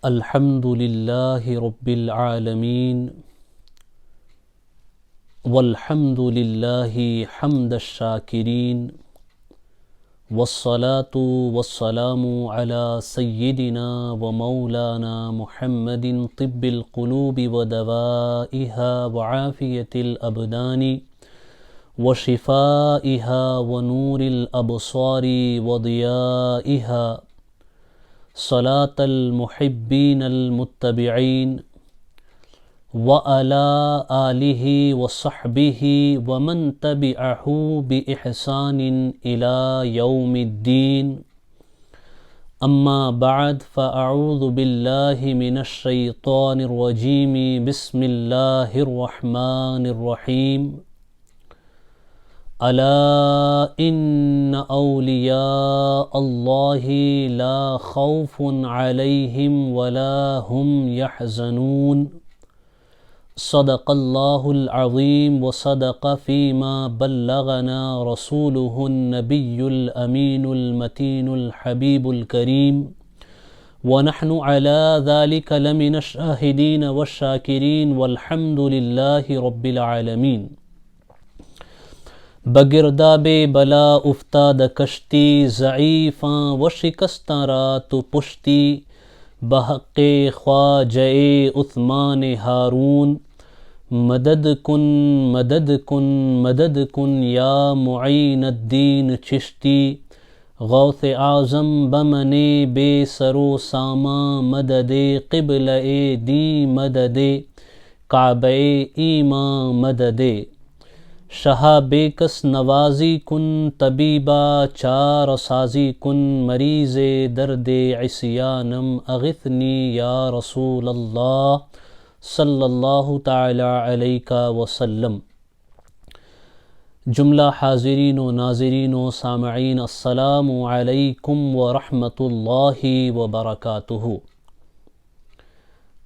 الحمد للہ رب العالمین والحمد للہ حمد الشاکرین والصلاة والسلام على سیدنا ومولانا محمد طب القلوب ودوائها وعافیة الابدان وشفائها ونور الابصار وضیائها صلاة المحبین المتبعین وعلى آلہ وصحبہ ومن تبعہ بإحسان إلى یوم الدین اما بعد فاعوذ باللہ من الشیطان الرجیم بسم اللہ الرحمن الرحیم الا ان اولیاء اللہ لا خوف علیہم ولا هم يحزنون صدق اللہ العظیم وصدق فیما بلغنا رسوله النبی الامین المتین الحبیب الکریم ونحن على ذلك لمن الشاہدین والشاکرین والحمد للہ رب العالمین۔ بگرداب بلا افتاد کشتی ضعیفاں و شکستاں رات و پشتی بحق خواجہ عثمان ہارون مدد کن مدد کن مدد کن یا معین الدین چشتی غوث اعظم بمن بے سر و ساما مدد قبلہ دی مدد کعبہ ایماں مدد شاہ بے کس نوازی کن طبیبہ چار سازی کن مریض درد عصیانم اغثنی یا رسول اللہ صلی اللہ تعالی علیہ وسلم۔ جملہ حاضرین و ناظرین و سامعین السلام علیکم ورحمۃ اللہ وبرکاتہ۔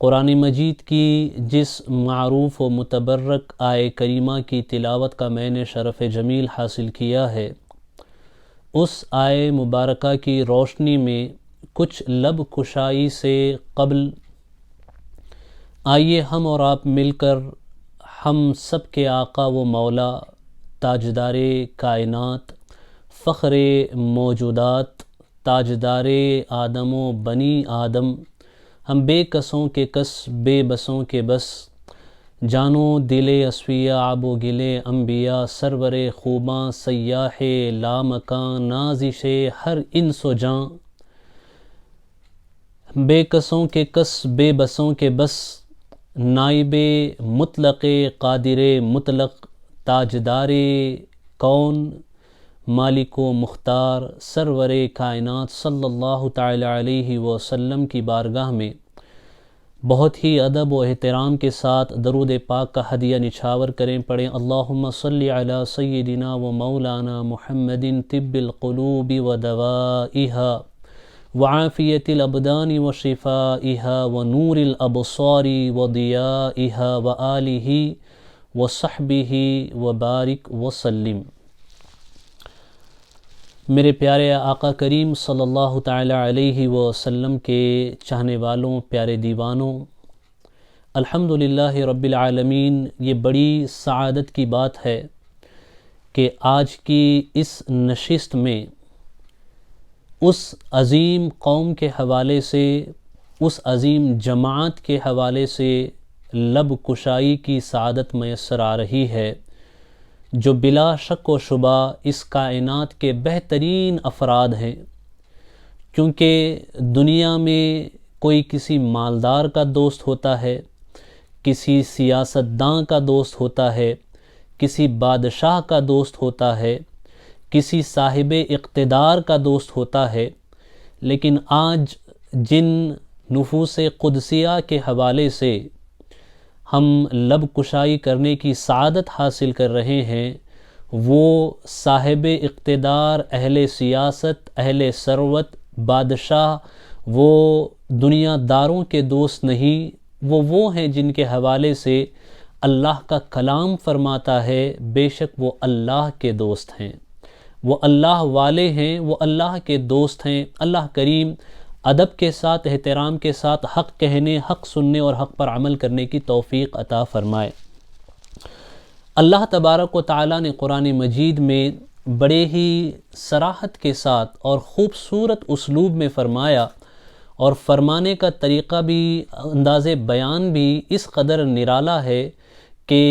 قرآن مجید کی جس معروف و متبرک آیہ کریمہ کی تلاوت کا میں نے شرف جمیل حاصل کیا ہے، اس آیہ مبارکہ کی روشنی میں کچھ لب کشائی سے قبل آئیے ہم اور آپ مل کر ہم سب کے آقا و مولا تاجدار کائنات فخر موجودات تاجدار آدم و بنی آدم ہم بے کسوں کے کس بے بسوں کے بس جانو دل اسفیہ آب و گلے انبیاء سرور خوباں سیاح لامکاں نازش ہر انس و جاں بے کسوں کے کس بے بسوں کے بس نائب مطلق قادر مطلق تاجدار کون مالک و مختار سرور کائنات صلی اللہ تعالی علیہ وسلم کی بارگاہ میں بہت ہی ادب و احترام کے ساتھ درود پاک کا ہدیہ نچھاور کریں، پڑھیں اللہم صلی علی سیدنا و مولانا محمد طب القلوب و دوائها وعافیت الابدان و شفائها و نور الابصار و ضیائها و آلہ و صحبہ و بارک وسلم۔ میرے پیارے آقا کریم صلی اللہ تعالی علیہ وسلم کے چاہنے والوں، پیارے دیوانوں، الحمدللہ رب العالمین، یہ بڑی سعادت کی بات ہے کہ آج کی اس نشست میں اس عظیم قوم کے حوالے سے، اس عظیم جماعت کے حوالے سے لب کشائی کی سعادت میسر آ رہی ہے، جو بلا شک و شبہ اس کائنات کے بہترین افراد ہیں، کیونکہ دنیا میں کوئی کسی مالدار کا دوست ہوتا ہے، کسی سیاستداں کا دوست ہوتا ہے، کسی بادشاہ کا دوست ہوتا ہے، کسی صاحب اقتدار کا دوست ہوتا ہے، لیکن آج جن نفوس قدسیہ کے حوالے سے ہم لب کشائی کرنے کی سعادت حاصل کر رہے ہیں، وہ صاحب اقتدار، اہل سیاست، اہل ثروت، بادشاہ، وہ دنیا داروں کے دوست نہیں، وہ ہیں جن کے حوالے سے اللہ کا کلام فرماتا ہے بے شک وہ اللہ کے دوست ہیں، وہ اللہ والے ہیں، وہ اللہ کے دوست ہیں۔ اللہ کریم ادب کے ساتھ، احترام کے ساتھ حق کہنے، حق سننے اور حق پر عمل کرنے کی توفیق عطا فرمائے۔ اللہ تبارک و تعالیٰ نے قرآن مجید میں بڑے ہی صراحت کے ساتھ اور خوبصورت اسلوب میں فرمایا، اور فرمانے کا طریقہ بھی، انداز بیان بھی اس قدر نرالا ہے کہ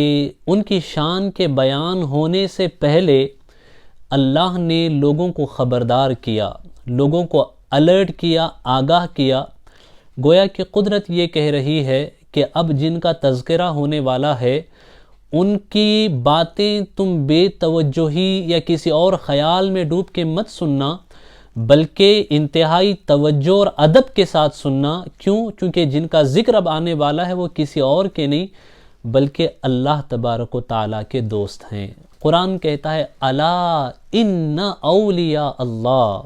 ان کی شان کے بیان ہونے سے پہلے اللہ نے لوگوں کو خبردار کیا، لوگوں کو الرٹ کیا، آگاہ کیا۔ گویا کہ قدرت یہ کہہ رہی ہے کہ اب جن کا تذکرہ ہونے والا ہے ان کی باتیں تم بے توجہی یا کسی اور خیال میں ڈوب کے مت سننا، بلکہ انتہائی توجہ اور ادب کے ساتھ سننا۔ کیوں؟ کیونکہ جن کا ذکر اب آنے والا ہے وہ کسی اور کے نہیں بلکہ اللہ تبارک و تعالیٰ کے دوست ہیں۔ قرآن کہتا ہے الا ان اولیاء اللہ،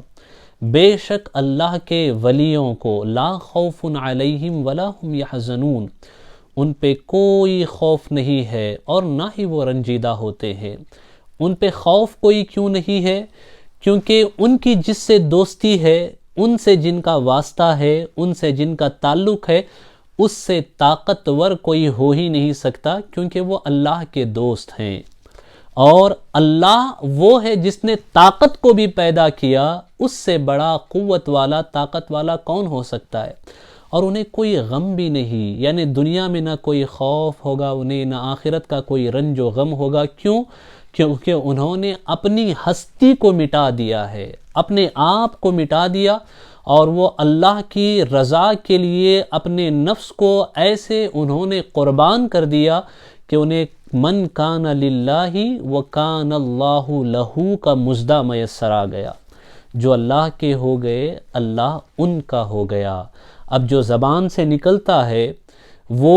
بے شک اللہ کے ولیوں کو لا خوف علیہم ولا هم یحزنون، ان پہ کوئی خوف نہیں ہے اور نہ ہی وہ رنجیدہ ہوتے ہیں۔ ان پہ خوف کوئی کیوں نہیں ہے؟ کیونکہ ان کی جس سے دوستی ہے، ان سے جن کا واسطہ ہے، ان سے جن کا تعلق ہے، اس سے طاقتور کوئی ہو ہی نہیں سکتا، کیونکہ وہ اللہ کے دوست ہیں۔ اور اللہ وہ ہے جس نے طاقت کو بھی پیدا کیا، اس سے بڑا قوت والا، طاقت والا کون ہو سکتا ہے؟ اور انہیں کوئی غم بھی نہیں، یعنی دنیا میں نہ کوئی خوف ہوگا انہیں، نہ آخرت کا کوئی رنج و غم ہوگا۔ کیوں؟ کیونکہ انہوں نے اپنی ہستی کو مٹا دیا ہے، اپنے آپ کو مٹا دیا، اور وہ اللہ کی رضا کے لیے اپنے نفس کو ایسے انہوں نے قربان کر دیا کہ انہیں من کان للہ وکان اللہ لہو کا مژدہ میسر آ گیا۔ جو اللہ کے ہو گئے اللہ ان کا ہو گیا۔ اب جو زبان سے نکلتا ہے وہ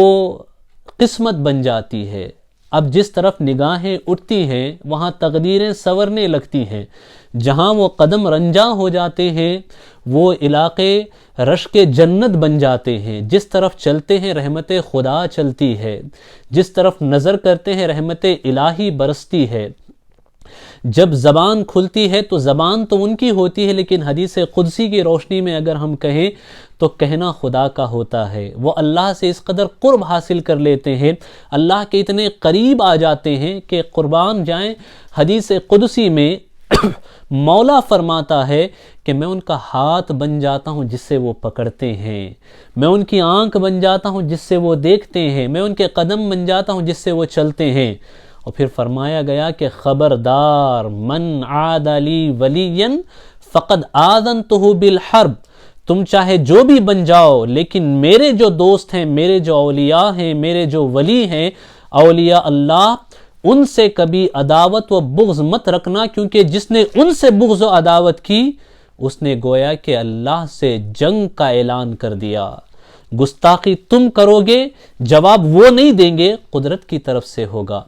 قسمت بن جاتی ہے۔ اب جس طرف نگاہیں اٹھتی ہیں وہاں تقدیریں سنورنے لگتی ہیں، جہاں وہ قدم رنجاں ہو جاتے ہیں وہ علاقے رشک جنت بن جاتے ہیں۔ جس طرف چلتے ہیں رحمت خدا چلتی ہے، جس طرف نظر کرتے ہیں رحمت الہی برستی ہے۔ جب زبان کھلتی ہے تو زبان تو ان کی ہوتی ہے، لیکن حدیث قدسی کی روشنی میں اگر ہم کہیں تو کہنا خدا کا ہوتا ہے۔ وہ اللہ سے اس قدر قرب حاصل کر لیتے ہیں، اللہ کے اتنے قریب آ جاتے ہیں کہ قربان جائیں۔ حدیث قدسی میں مولا فرماتا ہے کہ میں ان کا ہاتھ بن جاتا ہوں جس سے وہ پکڑتے ہیں، میں ان کی آنکھ بن جاتا ہوں جس سے وہ دیکھتے ہیں، میں ان کے قدم بن جاتا ہوں جس سے وہ چلتے ہیں۔ اور پھر فرمایا گیا کہ خبردار من عاد لی ولیا فقد آذنتہ بالحرب، تم چاہے جو بھی بن جاؤ لیکن میرے جو دوست ہیں، میرے جو اولیاء ہیں، میرے جو ولی ہیں، اولیاء اللہ، ان سے کبھی عداوت و بغض مت رکھنا، کیونکہ جس نے ان سے بغض و عداوت کی اس نے گویا کہ اللہ سے جنگ کا اعلان کر دیا۔ گستاخی تم کرو گے، جواب وہ نہیں دیں گے، قدرت کی طرف سے ہوگا۔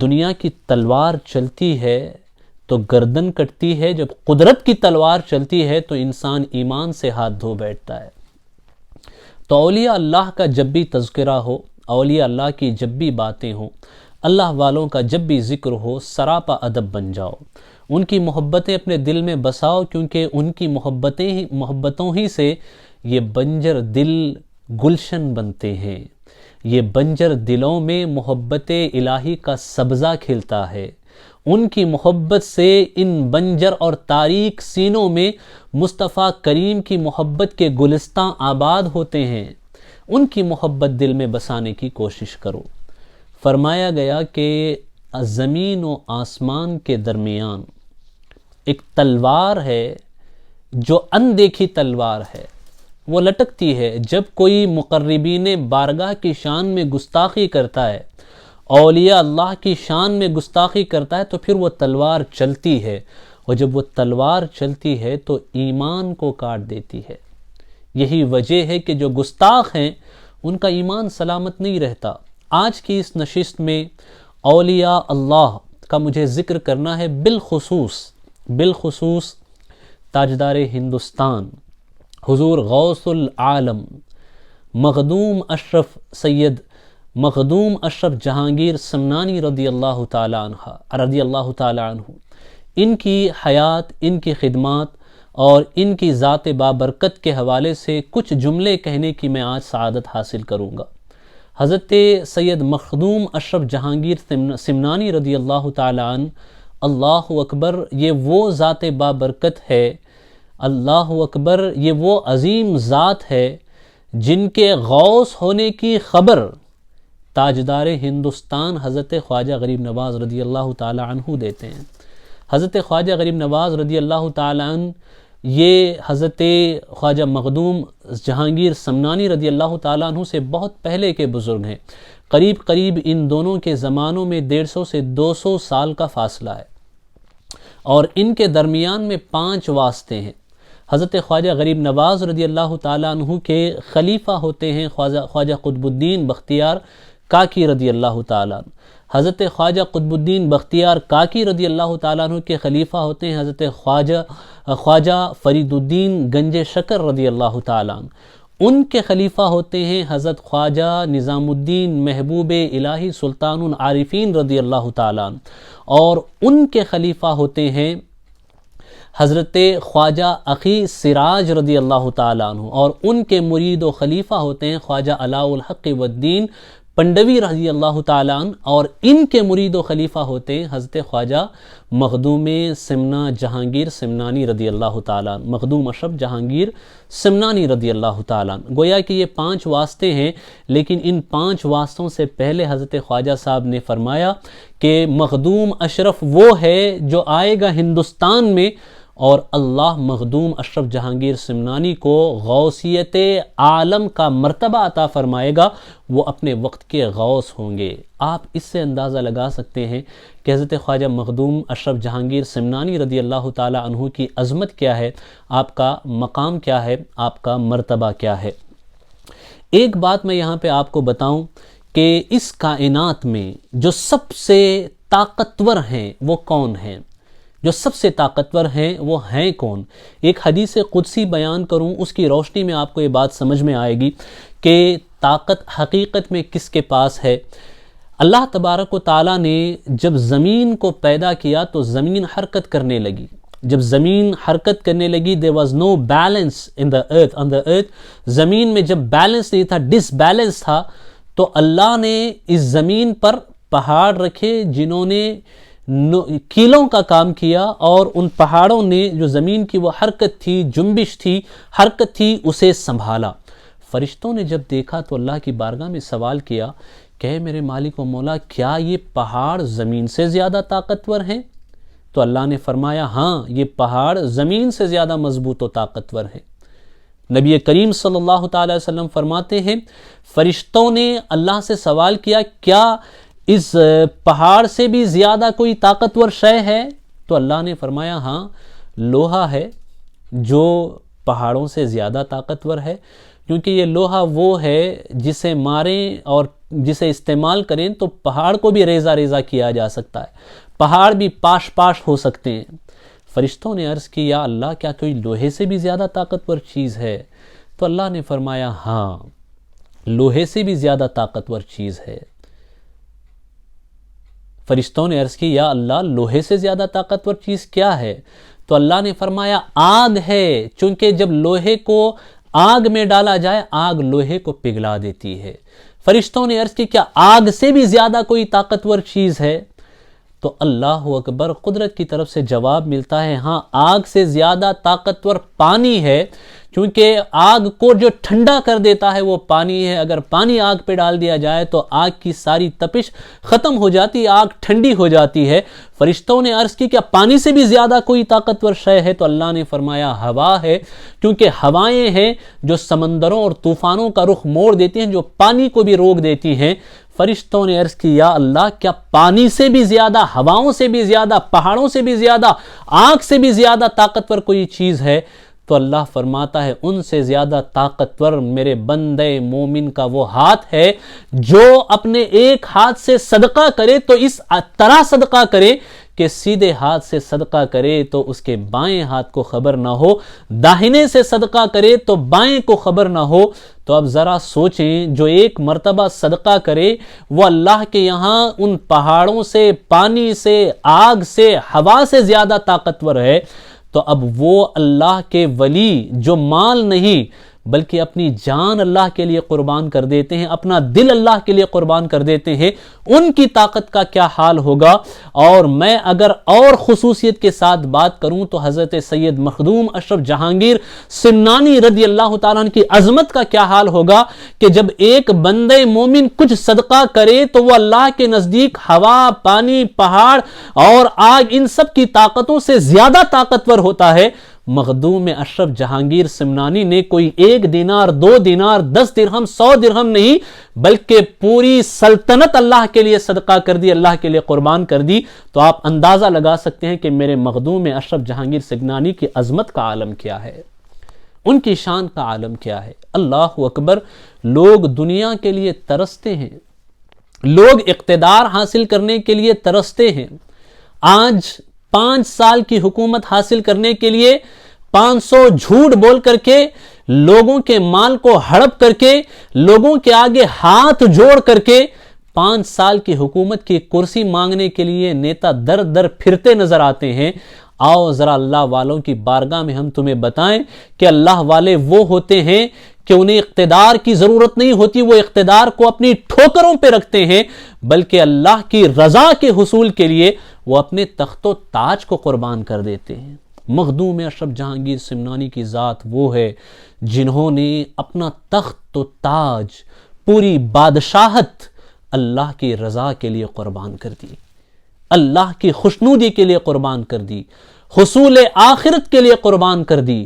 دنیا کی تلوار چلتی ہے تو گردن کٹتی ہے، جب قدرت کی تلوار چلتی ہے تو انسان ایمان سے ہاتھ دھو بیٹھتا ہے۔ تو اولیاء اللہ کا جب بھی تذکرہ ہو، اولیاء اللہ کی جب بھی باتیں ہوں، اللہ والوں کا جب بھی ذکر ہو، سراپا ادب بن جاؤ، ان کی محبتیں اپنے دل میں بساؤ، کیونکہ ان کی محبتوں ہی سے یہ بنجر دل گلشن بنتے ہیں۔ یہ بنجر دلوں میں محبت الہی کا سبزہ کھلتا ہے۔ ان کی محبت سے ان بنجر اور تاریک سینوں میں مصطفیٰ کریم کی محبت کے گلستاں آباد ہوتے ہیں۔ ان کی محبت دل میں بسانے کی کوشش کرو۔ فرمایا گیا کہ زمین و آسمان کے درمیان ایک تلوار ہے جو اندیکھی تلوار ہے، وہ لٹکتی ہے۔ جب کوئی مقربین بارگاہ کی شان میں گستاخی کرتا ہے، اولیاء اللہ کی شان میں گستاخی کرتا ہے، تو پھر وہ تلوار چلتی ہے، اور جب وہ تلوار چلتی ہے تو ایمان کو کاٹ دیتی ہے۔ یہی وجہ ہے کہ جو گستاخ ہیں ان کا ایمان سلامت نہیں رہتا۔ آج کی اس نشست میں اولیاء اللہ کا مجھے ذکر کرنا ہے، بالخصوص تاجدار ہندوستان حضور غوث العالم مخدوم اشرف جہانگیر سمنانی رضی اللہ تعالی عنہ، ان کی حیات، ان کی خدمات اور ان کی ذات بابرکت کے حوالے سے کچھ جملے کہنے کی میں آج سعادت حاصل کروں گا۔ حضرت سید مخدوم اشرف جہانگیر سمنانی رضی اللہ تعالی عنہ، اللہ اکبر، یہ وہ ذات بابرکت ہے، اللہ اکبر، یہ وہ عظیم ذات ہے جن کے غوث ہونے کی خبر تاجدار ہندوستان حضرت خواجہ غریب نواز رضی اللہ تعالی عنہ دیتے ہیں۔ حضرت خواجہ غریب نواز رضی اللہ تعالی عنہ یہ حضرت خواجہ مخدوم جہانگیر سمنانی رضی اللہ تعالیٰ عنہ سے بہت پہلے کے بزرگ ہیں۔ قریب ان دونوں کے زمانوں میں 150 سے 200 سال کا فاصلہ ہے، اور ان کے درمیان میں 5 واسطے ہیں۔ حضرت خواجہ غریب نواز رضی اللہ تعالیٰ عنہ کے خلیفہ ہوتے ہیں خواجہ قطب الدین بختیار کاکی رضی اللہ تعالیٰ عنہ۔ حضرت خواجہ قطب الدین بختیار کاکی رضی اللہ تعالیٰ عنہ کے خلیفہ ہوتے ہیں حضرت خواجہ فرید الدین گنج شکر رضی اللہ تعالیٰ عنہ۔ ان کے خلیفہ ہوتے ہیں حضرت خواجہ نظام الدین محبوب الہی سلطان العارفین رضی اللہ تعالیٰ عنہ، اور ان کے خلیفہ ہوتے ہیں حضرت خواجہ عقی سراج رضی اللہ تعالیٰ عنہ، اور ان کے مرید و خلیفہ ہوتے ہیں خواجہ علاء الحق والدین پنڈوی رضی اللہ تعالیٰ عنہ، اور ان کے مرید و خلیفہ ہوتے ہیں حضرت خواجہ مخدوم سمنا جہانگیر سمنانی رضی اللہ تعالیٰ عنہ، مخدوم اشرف جہانگیر سمنانی رضی اللہ تعالیٰ عنہ۔ گویا کہ یہ 5 واسطے ہیں، لیکن ان 5 واسطوں سے پہلے حضرت خواجہ صاحب نے فرمایا کہ مخدوم اشرف وہ ہے جو آئے گا ہندوستان میں، اور اللہ مخدوم اشرف جہانگیر سمنانی کو غوثیت عالم کا مرتبہ عطا فرمائے گا، وہ اپنے وقت کے غوث ہوں گے۔ آپ اس سے اندازہ لگا سکتے ہیں کہ حضرت خواجہ مخدوم اشرف جہانگیر سمنانی رضی اللہ تعالی عنہ کی عظمت کیا ہے، آپ کا مقام کیا ہے، آپ کا مرتبہ کیا ہے۔ ایک بات میں یہاں پہ آپ کو بتاؤں کہ اس کائنات میں جو سب سے طاقتور ہیں وہ کون ہیں؟ جو سب سے طاقتور ہیں وہ ہیں کون؟ ایک حدیث قدسی بیان کروں، اس کی روشنی میں آپ کو یہ بات سمجھ میں آئے گی کہ طاقت حقیقت میں کس کے پاس ہے۔ اللہ تبارک و تعالیٰ نے جب زمین کو پیدا کیا تو زمین حرکت کرنے لگی۔ جب زمین حرکت کرنے لگی there was no balance in the earth on the earth، زمین میں جب بیلنس نہیں تھا، ڈس بیلنس تھا، تو اللہ نے اس زمین پر پہاڑ رکھے جنہوں نے کیلوں کا کام کیا، اور ان پہاڑوں نے جو زمین کی وہ حرکت تھی، جنبش تھی، حرکت تھی، اسے سنبھالا۔ فرشتوں نے جب دیکھا تو اللہ کی بارگاہ میں سوال کیا کہ میرے مالک و مولا، کیا یہ پہاڑ زمین سے زیادہ طاقتور ہیں؟ تو اللہ نے فرمایا ہاں، یہ پہاڑ زمین سے زیادہ مضبوط و طاقتور ہیں۔ نبی کریم صلی اللہ تعالی وسلم فرماتے ہیں فرشتوں نے اللہ سے سوال کیا کیا اس پہاڑ سے بھی زیادہ کوئی طاقتور شے ہے؟ تو اللہ نے فرمایا ہاں، لوہا ہے جو پہاڑوں سے زیادہ طاقتور ہے، کیونکہ یہ لوہا وہ ہے جسے ماریں اور جسے استعمال کریں تو پہاڑ کو بھی ریزہ ریزہ کیا جا سکتا ہے، پہاڑ بھی پاش پاش ہو سکتے ہیں۔ فرشتوں نے عرض کی یا اللہ، کیا کوئی لوہے سے بھی زیادہ طاقتور چیز ہے؟ تو اللہ نے فرمایا ہاں، لوہے سے بھی زیادہ طاقتور چیز ہے۔ فرشتوں نے عرض کی یا اللہ، لوہے سے زیادہ طاقتور چیز کیا ہے؟ تو اللہ نے فرمایا آگ ہے، چونکہ جب لوہے کو آگ میں ڈالا جائے، آگ لوہے کو پگھلا دیتی ہے۔ فرشتوں نے عرض کی کیا آگ سے بھی زیادہ کوئی طاقتور چیز ہے؟ تو اللہ اکبر، قدرت کی طرف سے جواب ملتا ہے ہاں، آگ سے زیادہ طاقتور پانی ہے، کیونکہ آگ کو جو ٹھنڈا کر دیتا ہے وہ پانی ہے۔ اگر پانی آگ پہ ڈال دیا جائے تو آگ کی ساری تپش ختم ہو جاتی، آگ ٹھنڈی ہو جاتی ہے۔ فرشتوں نے عرض کی کیا پانی سے بھی زیادہ کوئی طاقتور شے ہے؟ تو اللہ نے فرمایا ہوا ہے، کیونکہ ہوائیں ہیں جو سمندروں اور طوفانوں کا رخ موڑ دیتی ہیں، جو پانی کو بھی روک دیتی ہیں۔ فرشتوں نے عرض کی یا اللہ، کیا پانی سے بھی زیادہ، ہواؤں سے بھی زیادہ، پہاڑوں سے بھی زیادہ، آگ سے بھی زیادہ طاقتور کوئی چیز ہے؟ تو اللہ فرماتا ہے ان سے زیادہ طاقتور میرے بندے مومن کا وہ ہاتھ ہے جو اپنے ایک ہاتھ سے صدقہ کرے تو اس طرح صدقہ کرے کہ سیدھے ہاتھ سے صدقہ کرے تو اس کے بائیں ہاتھ کو خبر نہ ہو، داہنے سے صدقہ کرے تو بائیں کو خبر نہ ہو۔ تو اب ذرا سوچیں، جو ایک مرتبہ صدقہ کرے وہ اللہ کے یہاں ان پہاڑوں سے، پانی سے، آگ سے، ہوا سے زیادہ طاقتور ہے، تو اب وہ اللہ کے ولی جو مال نہیں بلکہ اپنی جان اللہ کے لیے قربان کر دیتے ہیں، اپنا دل اللہ کے لیے قربان کر دیتے ہیں، ان کی طاقت کا کیا حال ہوگا۔ اور میں اگر اور خصوصیت کے ساتھ بات کروں تو حضرت سید مخدوم اشرف جہانگیر سمنانی رضی اللہ تعالیٰ عنہ کی عظمت کا کیا حال ہوگا کہ جب ایک بندے مومن کچھ صدقہ کرے تو وہ اللہ کے نزدیک ہوا، پانی، پہاڑ اور آگ ان سب کی طاقتوں سے زیادہ طاقتور ہوتا ہے۔ مخدوم اشرف جہانگیر سمنانی نے کوئی 1 دینار، 2 دینار، 10 درہم، 100 درہم نہیں بلکہ پوری سلطنت اللہ کے لیے صدقہ کر دی، اللہ کے لیے قربان کر دی۔ تو آپ اندازہ لگا سکتے ہیں کہ میرے مخدوم اشرف جہانگیر سمنانی کی عظمت کا عالم کیا ہے، ان کی شان کا عالم کیا ہے۔ اللہ اکبر۔ لوگ دنیا کے لیے ترستے ہیں، لوگ اقتدار حاصل کرنے کے لیے ترستے ہیں۔ آج 5 سال کی حکومت حاصل کرنے کے لیے 500 جھوٹ بول کر کے، لوگوں کے مال کو ہڑپ کر کے، لوگوں کے آگے ہاتھ جوڑ کر کے 5 سال کی حکومت کی کرسی مانگنے کے لیے نیتا در در پھرتے نظر آتے ہیں۔ آؤ ذرا اللہ والوں کی بارگاہ میں ہم تمہیں بتائیں کہ اللہ والے وہ ہوتے ہیں کہ انہیں اقتدار کی ضرورت نہیں ہوتی، وہ اقتدار کو اپنی ٹھوکروں پہ رکھتے ہیں، بلکہ اللہ کی رضا کے حصول کے لیے وہ اپنے تخت و تاج کو قربان کر دیتے ہیں۔ مخدوم اشرف جہانگیر سمنانی کی ذات وہ ہے جنہوں نے اپنا تخت و تاج، پوری بادشاہت اللہ کی رضا کے لیے قربان کر دی، اللہ کی خوشنودی کے لیے قربان کر دی، حصول آخرت کے لیے قربان کر دی،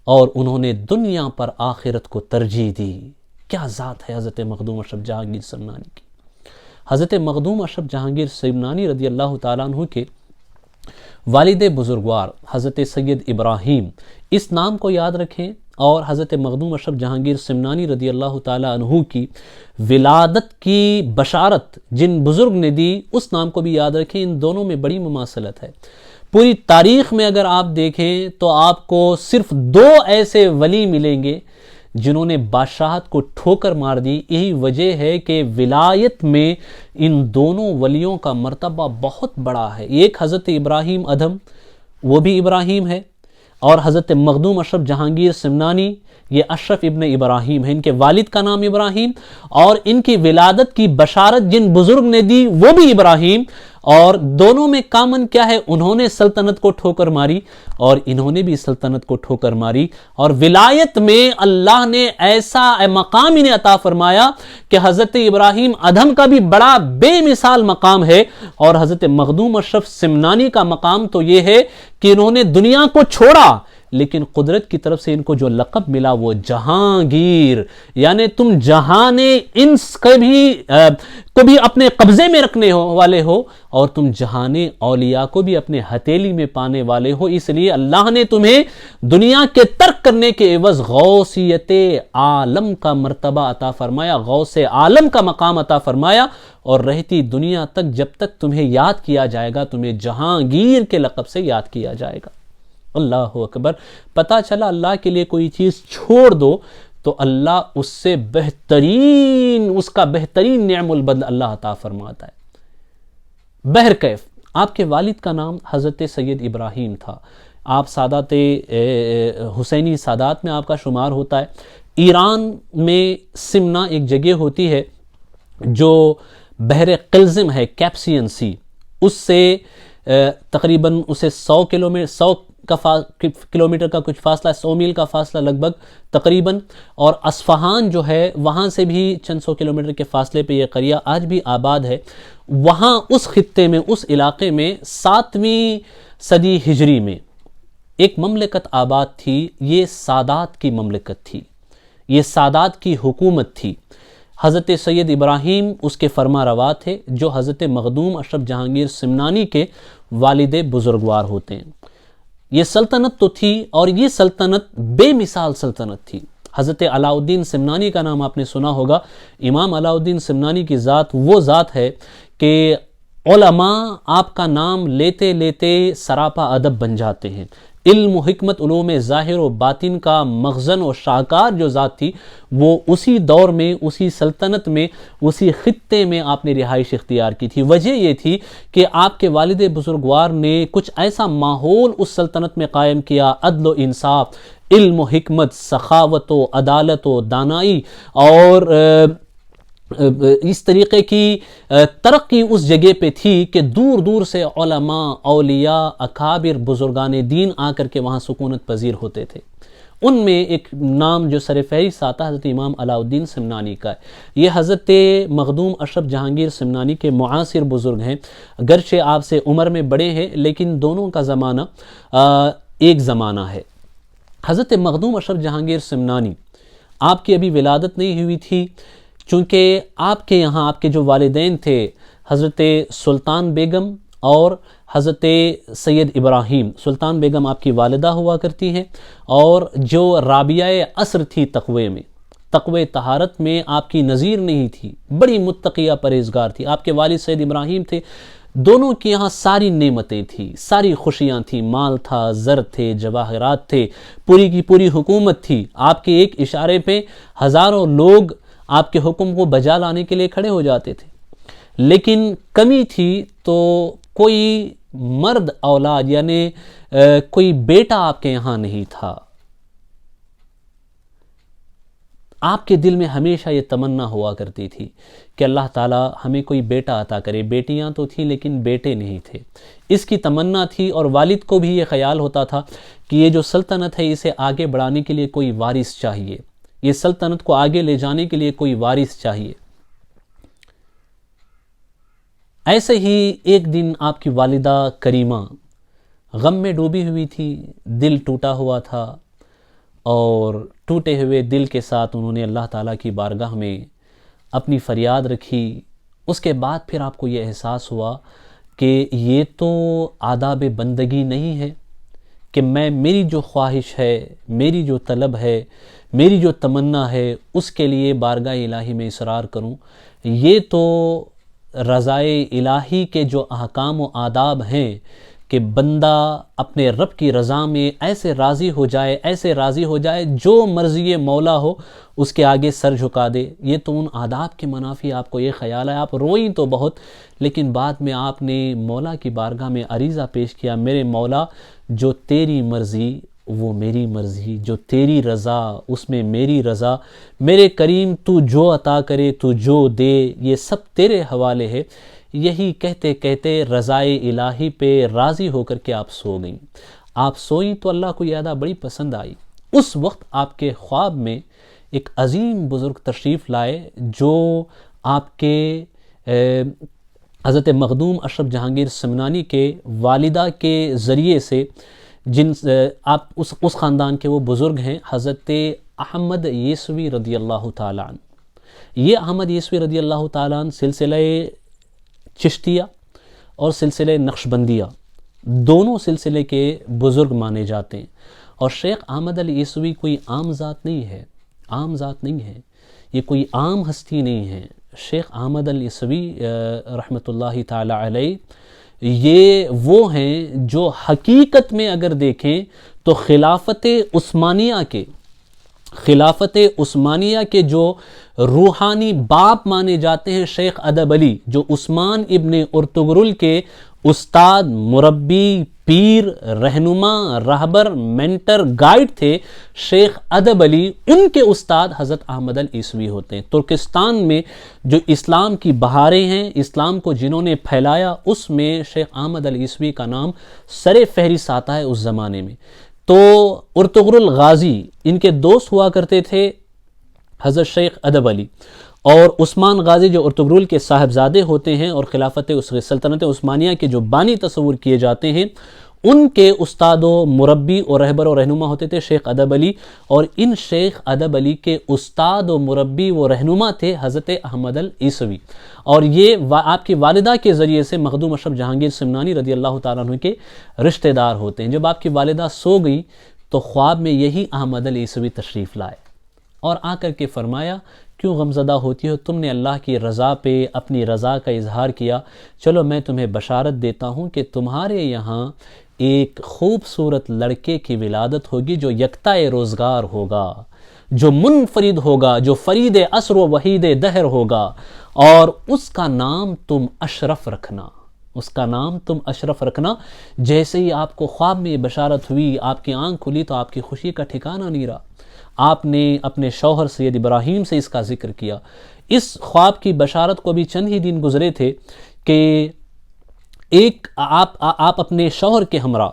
اور انہوں نے دنیا پر آخرت کو ترجیح دی۔ کیا ذات ہے حضرت مخدوم اشرف جہانگیر سمنانی کی۔ حضرت مخدوم اشرف جہانگیر سمنانی رضی اللہ تعالیٰ عنہ کے والد بزرگوار حضرت سید ابراہیم، اس نام کو یاد رکھیں، اور حضرت مخدوم اشرف جہانگیر سمنانی رضی اللہ تعالیٰ عنہ کی ولادت کی بشارت جن بزرگ نے دی اس نام کو بھی یاد رکھیں۔ ان دونوں میں بڑی مماثلت ہے۔ پوری تاریخ میں اگر آپ دیکھیں تو آپ کو صرف 2 ایسے ولی ملیں گے جنہوں نے بادشاہت کو ٹھوکر مار دی۔ یہی وجہ ہے کہ ولایت میں ان دونوں ولیوں کا مرتبہ بہت بڑا ہے۔ ایک حضرت ابراہیم ادھم، وہ بھی ابراہیم ہے، اور حضرت مخدوم اشرف جہانگیر سمنانی یہ اشرف ابن ابراہیم ہے، ان کے والد کا نام ابراہیم، اور ان کی ولادت کی بشارت جن بزرگ نے دی وہ بھی ابراہیم، اور دونوں میں کامن کیا ہے؟ انہوں نے سلطنت کو ٹھوکر ماری اور انہوں نے بھی سلطنت کو ٹھوکر ماری، اور ولایت میں اللہ نے ایسا مقام انہیں عطا فرمایا کہ حضرت ابراہیم ادھم کا بھی بڑا بے مثال مقام ہے، اور حضرت مخدوم اشرف سمنانی کا مقام تو یہ ہے کہ انہوں نے دنیا کو چھوڑا لیکن قدرت کی طرف سے ان کو جو لقب ملا وہ جہانگیر، یعنی تم جہان انس کو بھی اپنے قبضے میں رکھنے والے ہو، اور تم جہان اولیاء کو بھی اپنے ہتھیلی میں پانے والے ہو۔ اس لیے اللہ نے تمہیں دنیا کے ترک کرنے کے عوض غوثیت عالم کا مرتبہ عطا فرمایا، غوث عالم کا مقام عطا فرمایا، اور رہتی دنیا تک جب تک تمہیں یاد کیا جائے گا تمہیں جہانگیر کے لقب سے یاد کیا جائے گا۔ اللہ اکبر۔ پتہ چلا اللہ کے لیے کوئی چیز چھوڑ دو تو اللہ اس سے بہترین، اس کا بہترین نعم البدل اللہ عطا فرماتا ہے۔ بہرکیف آپ کے والد کا نام حضرت سید ابراہیم تھا، آپ سادات حسینی سادات میں آپ کا شمار ہوتا ہے۔ ایران میں سمنا ایک جگہ ہوتی ہے جو بحر قلزم ہے، کیپسین سی، اس سے تقریباً اسے 100 کلومیٹر کا کچھ فاصلہ، 100 میل کا فاصلہ لگ بھگ تقریباً، اور اصفہان جو ہے وہاں سے بھی چند 100 کلومیٹر کے فاصلے پہ یہ قریہ آج بھی آباد ہے۔ وہاں اس خطے میں، اس علاقے میں 7ویں صدی ہجری میں ایک مملکت آباد تھی، یہ سادات کی مملکت تھی، یہ سادات کی حکومت تھی۔ حضرت سید ابراہیم اس کے فرما روا تھے جو حضرت مخدوم اشرف جہانگیر سمنانی کے والد بزرگوار ہوتے ہیں۔ یہ سلطنت تو تھی، اور یہ سلطنت بے مثال سلطنت تھی۔ حضرت علاء الدین سمنانی کا نام آپ نے سنا ہوگا۔ امام علاء الدین سمنانی کی ذات وہ ذات ہے کہ علماء آپ کا نام لیتے لیتے سراپا ادب بن جاتے ہیں۔ علم و حکمت، علوم ظاہر و باطن کا مخزن و شاہکار جو ذات تھی، وہ اسی دور میں، اسی سلطنت میں، اسی خطے میں آپ نے رہائش اختیار کی تھی۔ وجہ یہ تھی کہ آپ کے والد بزرگوار نے کچھ ایسا ماحول اس سلطنت میں قائم کیا، عدل و انصاف، علم و حکمت، سخاوت و عدالت و دانائی اور اس طریقے کی ترقی اس جگہ پہ تھی کہ دور دور سے علماء، اولیاء، اکابر، بزرگان دین آ کر کے وہاں سکونت پذیر ہوتے تھے۔ ان میں ایک نام جو سر فہرست آتا ہے حضرت امام علاء الدین سمنانی کا ہے۔ یہ حضرت مخدوم اشرف جہانگیر سمنانی کے معاصر بزرگ ہیں، گرچہ آپ سے عمر میں بڑے ہیں لیکن دونوں کا زمانہ ایک زمانہ ہے۔ حضرت مخدوم اشرف جہانگیر سمنانی، آپ کی ابھی ولادت نہیں ہوئی تھی، چونکہ آپ کے یہاں آپ کے جو والدین تھے حضرت سلطان بیگم اور حضرت سید ابراہیم، سلطان بیگم آپ کی والدہ ہوا کرتی ہیں، اور جو رابعہ عصر تھی تقوی میں، تقوی طہارت میں آپ کی نظیر نہیں تھی، بڑی متقیہ پرہیزگار تھی۔ آپ کے والد سید ابراہیم تھے، دونوں کے یہاں ساری نعمتیں تھیں، ساری خوشیاں تھیں، مال تھا، زر تھے، جواہرات تھے، پوری کی پوری حکومت تھی۔ آپ کے ایک اشارے پہ ہزاروں لوگ آپ کے حکم کو بجا لانے کے لیے کھڑے ہو جاتے تھے، لیکن کمی تھی تو کوئی مرد اولاد یعنی کوئی بیٹا آپ کے یہاں نہیں تھا۔ آپ کے دل میں ہمیشہ یہ تمنا ہوا کرتی تھی کہ اللہ تعالیٰ ہمیں کوئی بیٹا عطا کرے۔ بیٹیاں تو تھیں لیکن بیٹے نہیں تھے، اس کی تمنا تھی، اور والد کو بھی یہ خیال ہوتا تھا کہ یہ جو سلطنت ہے اسے آگے بڑھانے کے لیے کوئی وارث چاہیے، یہ سلطنت کو آگے لے جانے کے لیے کوئی وارث چاہیے۔ ایسے ہی ایک دن آپ کی والدہ کریمہ غم میں ڈوبی ہوئی تھی، دل ٹوٹا ہوا تھا، اور ٹوٹے ہوئے دل کے ساتھ انہوں نے اللہ تعالیٰ کی بارگاہ میں اپنی فریاد رکھی۔ اس کے بعد پھر آپ کو یہ احساس ہوا کہ یہ تو آداب بندگی نہیں ہے کہ میری جو خواہش ہے، میری جو طلب ہے، میری جو تمنا ہے، اس کے لیے بارگاہ الہی میں اصرار کروں۔ یہ تو رضائے الہی کے جو احکام و آداب ہیں کہ بندہ اپنے رب کی رضا میں ایسے راضی ہو جائے، ایسے راضی ہو جائے، جو مرضی مولا ہو اس کے آگے سر جھکا دے، یہ تو ان آداب کے منافی آپ کو یہ خیال ہے۔ آپ روئیں تو بہت، لیکن بعد میں آپ نے مولا کی بارگاہ میں عریضہ پیش کیا، میرے مولا جو تیری مرضی وہ میری مرضی، جو تیری رضا اس میں میری رضا، میرے کریم تو جو عطا کرے، تو جو دے، یہ سب تیرے حوالے ہے۔ یہی کہتے کہتے رضائے الہی پہ راضی ہو کر کے آپ سو گئیں۔ آپ سوئیں تو اللہ کو یہ ادا بڑی پسند آئی۔ اس وقت آپ کے خواب میں ایک عظیم بزرگ تشریف لائے جو آپ کے حضرت مخدوم اشرف جہانگیر سمنانی کے والدہ کے ذریعے سے، آپ اس خاندان کے وہ بزرگ ہیں حضرت احمد یسوی رضی اللہ تعالیٰ عنہ۔ یہ احمد یسوی رضی اللہ تعالیٰ عنہ سلسلہ چشتیہ اور سلسلہ نقشبندیہ دونوں سلسلے کے بزرگ مانے جاتے ہیں، اور شیخ احمد علی یسوی کوئی عام ذات نہیں ہے، عام ذات نہیں ہے، یہ کوئی عام ہستی نہیں ہے۔ شیخ احمد علی یسوی رحمۃ اللہ تعالی علیہ یہ وہ ہیں جو حقیقت میں اگر دیکھیں تو خلافت عثمانیہ کے جو روحانی باپ مانے جاتے ہیں شیخ ادب علی، جو عثمان ابن ارطغرل کے استاد، مربی، پیر، رہنما، رہبر، مینٹر، گائیڈ تھے، شیخ ادب علی، ان کے استاد حضرت احمد العیسوی ہوتے ہیں۔ ترکستان میں جو اسلام کی بہاریں ہیں، اسلام کو جنہوں نے پھیلایا، اس میں شیخ احمد العیسوی کا نام سر فہرست آتا ہے اس زمانے میں۔ تو ارطغرل غازی ان کے دوست ہوا کرتے تھے حضرت شیخ ادب علی، اور عثمان غازی جو ارطغرل کے صاحبزادے ہوتے ہیں اور خلافت سلطنت عثمانیہ کے جو بانی تصور کیے جاتے ہیں، ان کے استاد و مربی اور رہبر و رہنما ہوتے تھے شیخ ادب علی، اور ان شیخ ادب علی کے استاد و مربی و رہنما تھے حضرت احمد العیسوی، اور یہ آپ کی والدہ کے ذریعے سے مخدوم اشرف جہانگیر سمنانی رضی اللہ تعالیٰ عنہ کے رشتہ دار ہوتے ہیں۔ جب آپ کی والدہ سو گئی تو خواب میں یہی احمد العیسوی تشریف لائے اور آ کر کے فرمایا کیوں غمزدہ ہوتی ہو؟ تم نے اللہ کی رضا پہ اپنی رضا کا اظہار کیا، چلو میں تمہیں بشارت دیتا ہوں کہ تمہارے یہاں ایک خوبصورت لڑکے کی ولادت ہوگی جو یکتا روزگار ہوگا، جو منفرد ہوگا، جو فرید عصر و وحید دہر ہوگا، اور اس کا نام تم اشرف رکھنا، اس کا نام تم اشرف رکھنا۔ جیسے ہی آپ کو خواب میں بشارت ہوئی، آپ کی آنکھ کھلی تو آپ کی خوشی کا ٹھکانہ نہیں رہا۔ آپ نے اپنے شوہر سید ابراہیم سے اس کا ذکر کیا۔ اس خواب کی بشارت کو بھی چند ہی دن گزرے تھے کہ آپ اپنے شوہر کے ہمراہ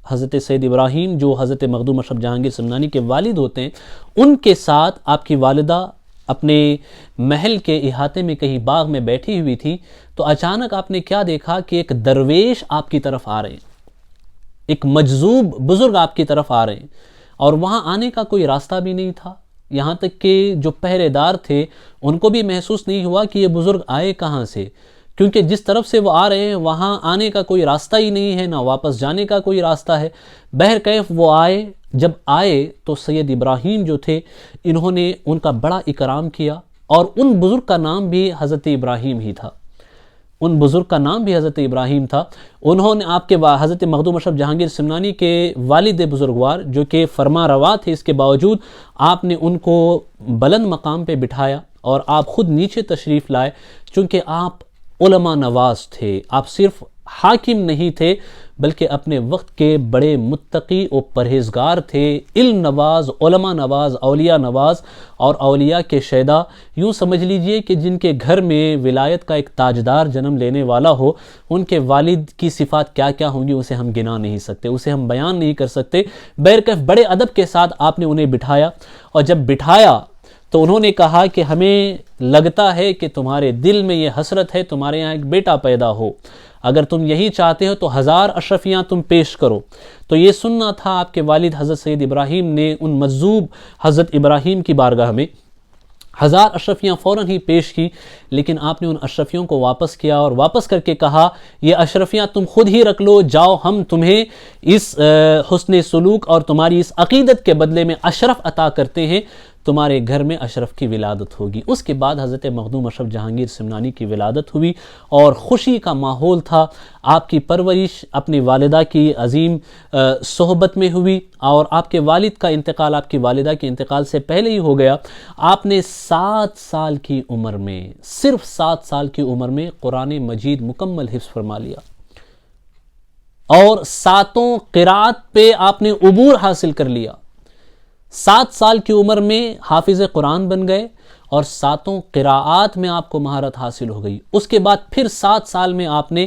حضرت سید ابراہیم جو حضرت مخدوم اشرف جہانگیر سمنانی کے والد ہوتے ہیں، ان کے ساتھ آپ کی والدہ اپنے محل کے احاطے میں کہیں باغ میں بیٹھی ہوئی تھی، تو اچانک آپ نے کیا دیکھا کہ ایک درویش آپ کی طرف آ رہے ہیں، ایک مجذوب بزرگ آپ کی طرف آ رہے ہیں، اور وہاں آنے کا کوئی راستہ بھی نہیں تھا۔ یہاں تک کہ جو پہرے دار تھے ان کو بھی محسوس نہیں ہوا کہ یہ بزرگ آئے کہاں سے، کیونکہ جس طرف سے وہ آ رہے ہیں وہاں آنے کا کوئی راستہ ہی نہیں ہے، نہ واپس جانے کا کوئی راستہ ہے۔ بہرکیف وہ آئے، جب آئے تو سید ابراہیم جو تھے انہوں نے ان کا بڑا اکرام کیا، اور ان بزرگ کا نام بھی حضرت ابراہیم ہی تھا، ان بزرگ کا نام بھی حضرت ابراہیم تھا۔ انہوں نے آپ کے حضرت مخدوم اشرف جہانگیر سمنانی کے والد بزرگوار جو کہ فرما روا تھے، اس کے باوجود آپ نے ان کو بلند مقام پہ بٹھایا اور آپ خود نیچے تشریف لائے، چونکہ آپ علماء نواز تھے، آپ صرف حاکم نہیں تھے بلکہ اپنے وقت کے بڑے متقی و پرہیزگار تھے، علم نواز، علماء نواز، اولیاء نواز، اور اولیاء کے شیدا۔ یوں سمجھ لیجئے کہ جن کے گھر میں ولایت کا ایک تاجدار جنم لینے والا ہو، ان کے والد کی صفات کیا کیا ہوں گی اسے ہم گنا نہیں سکتے، اسے ہم بیان نہیں کر سکتے۔ بہرکیف بڑے ادب کے ساتھ آپ نے انہیں بٹھایا، اور جب بٹھایا تو انہوں نے کہا کہ ہمیں لگتا ہے کہ تمہارے دل میں یہ حسرت ہے تمہارے یہاں ایک بیٹا پیدا ہو، اگر تم یہی چاہتے ہو تو 1000 اشرفیاں تم پیش کرو۔ تو یہ سننا تھا آپ کے والد حضرت سید ابراہیم نے ان مجذوب حضرت ابراہیم کی بارگاہ میں 1000 اشرفیاں فوراً ہی پیش کی، لیکن آپ نے ان اشرفیوں کو واپس کیا اور واپس کر کے کہا یہ اشرفیاں تم خود ہی رکھ لو، جاؤ ہم تمہیں اس حسن سلوک اور تمہاری اس عقیدت کے بدلے میں اشرف عطا کرتے ہیں، تمہارے گھر میں اشرف کی ولادت ہوگی۔ اس کے بعد حضرت مخدوم اشرف جہانگیر سمنانی کی ولادت ہوئی اور خوشی کا ماحول تھا۔ آپ کی پرورش اپنی والدہ کی عظیم صحبت میں ہوئی، اور آپ کے والد کا انتقال آپ کی والدہ کے انتقال سے پہلے ہی ہو گیا۔ آپ نے 7 سال کی عمر میں، صرف 7 سال کی عمر میں قرآن مجید مکمل حفظ فرما لیا، اور 7 قرات پہ آپ نے عبور حاصل کر لیا۔ 7 سال کی عمر میں حافظ قرآن بن گئے، اور 7 قراءات میں آپ کو مہارت حاصل ہو گئی۔ اس کے بعد پھر 7 سال میں آپ نے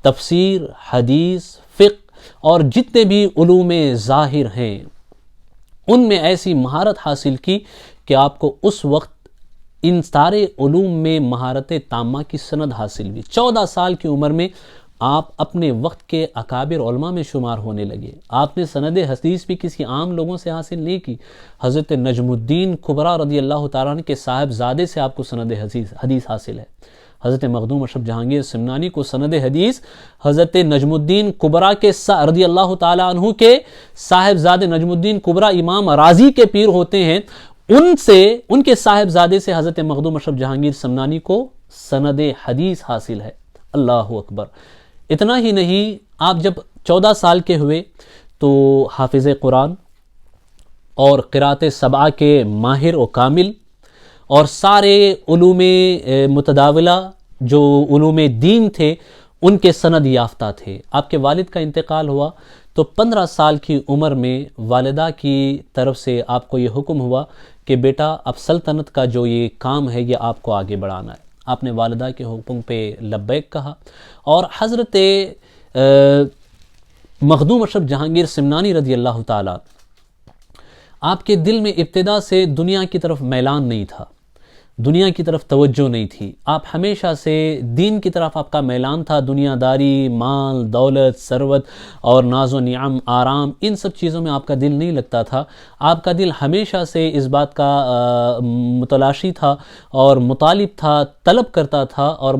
تفسیر، حدیث، فقہ اور جتنے بھی علوم ظاہر ہیں ان میں ایسی مہارت حاصل کی کہ آپ کو اس وقت ان سارے علوم میں مہارت تامہ کی سند حاصل ہوئی۔ 14 سال کی عمر میں آپ اپنے وقت کے اکابر علماء میں شمار ہونے لگے۔ آپ نے سند حدیث بھی کسی عام لوگوں سے حاصل نہیں کی، حضرت نجم الدین کبریٰ رضی اللہ تعالیٰ عنہ کے صاحب زادے سے آپ کو سند حدیث حاصل ہے۔ حضرت مخدوم اشرف جہانگیر سمنانی کو سند حدیث حضرت نجم الدین کبریٰ کے رضی اللہ تعالیٰ عنہ کے صاحب زادے نجم الدین کبریٰ امام رازی کے پیر ہوتے ہیں، ان کے صاحب زادے سے حضرت مخدوم اشرف جہانگیر سمنانی کو سند حدیث حاصل ہے۔ اللہ اکبر! اتنا ہی نہیں، آپ جب 14 سال کے ہوئے تو حافظ قرآن اور قرات 7 کے ماہر و کامل، اور سارے علوم متداولہ جو علوم دین تھے ان کے سند یافتہ تھے۔ آپ کے والد کا انتقال ہوا تو 15 سال کی عمر میں والدہ کی طرف سے آپ کو یہ حکم ہوا کہ بیٹا اب سلطنت کا جو یہ کام ہے یہ آپ کو آگے بڑھانا ہے۔ آپ نے والدہ کے حکم پہ لبیک کہا، اور حضرت مخدوم اشرف جہانگیر سمنانی رضی اللہ تعالیٰ، آپ کے دل میں ابتدا سے دنیا کی طرف میلان نہیں تھا، دنیا کی طرف توجہ نہیں تھی۔ آپ ہمیشہ سے دین کی طرف آپ کا میلان تھا۔ دنیا داری، مال، دولت، ثروت اور ناز و نعم، آرام، ان سب چیزوں میں آپ کا دل نہیں لگتا تھا۔ آپ کا دل ہمیشہ سے اس بات کا متلاشی تھا اور مطالب تھا، طلب کرتا تھا اور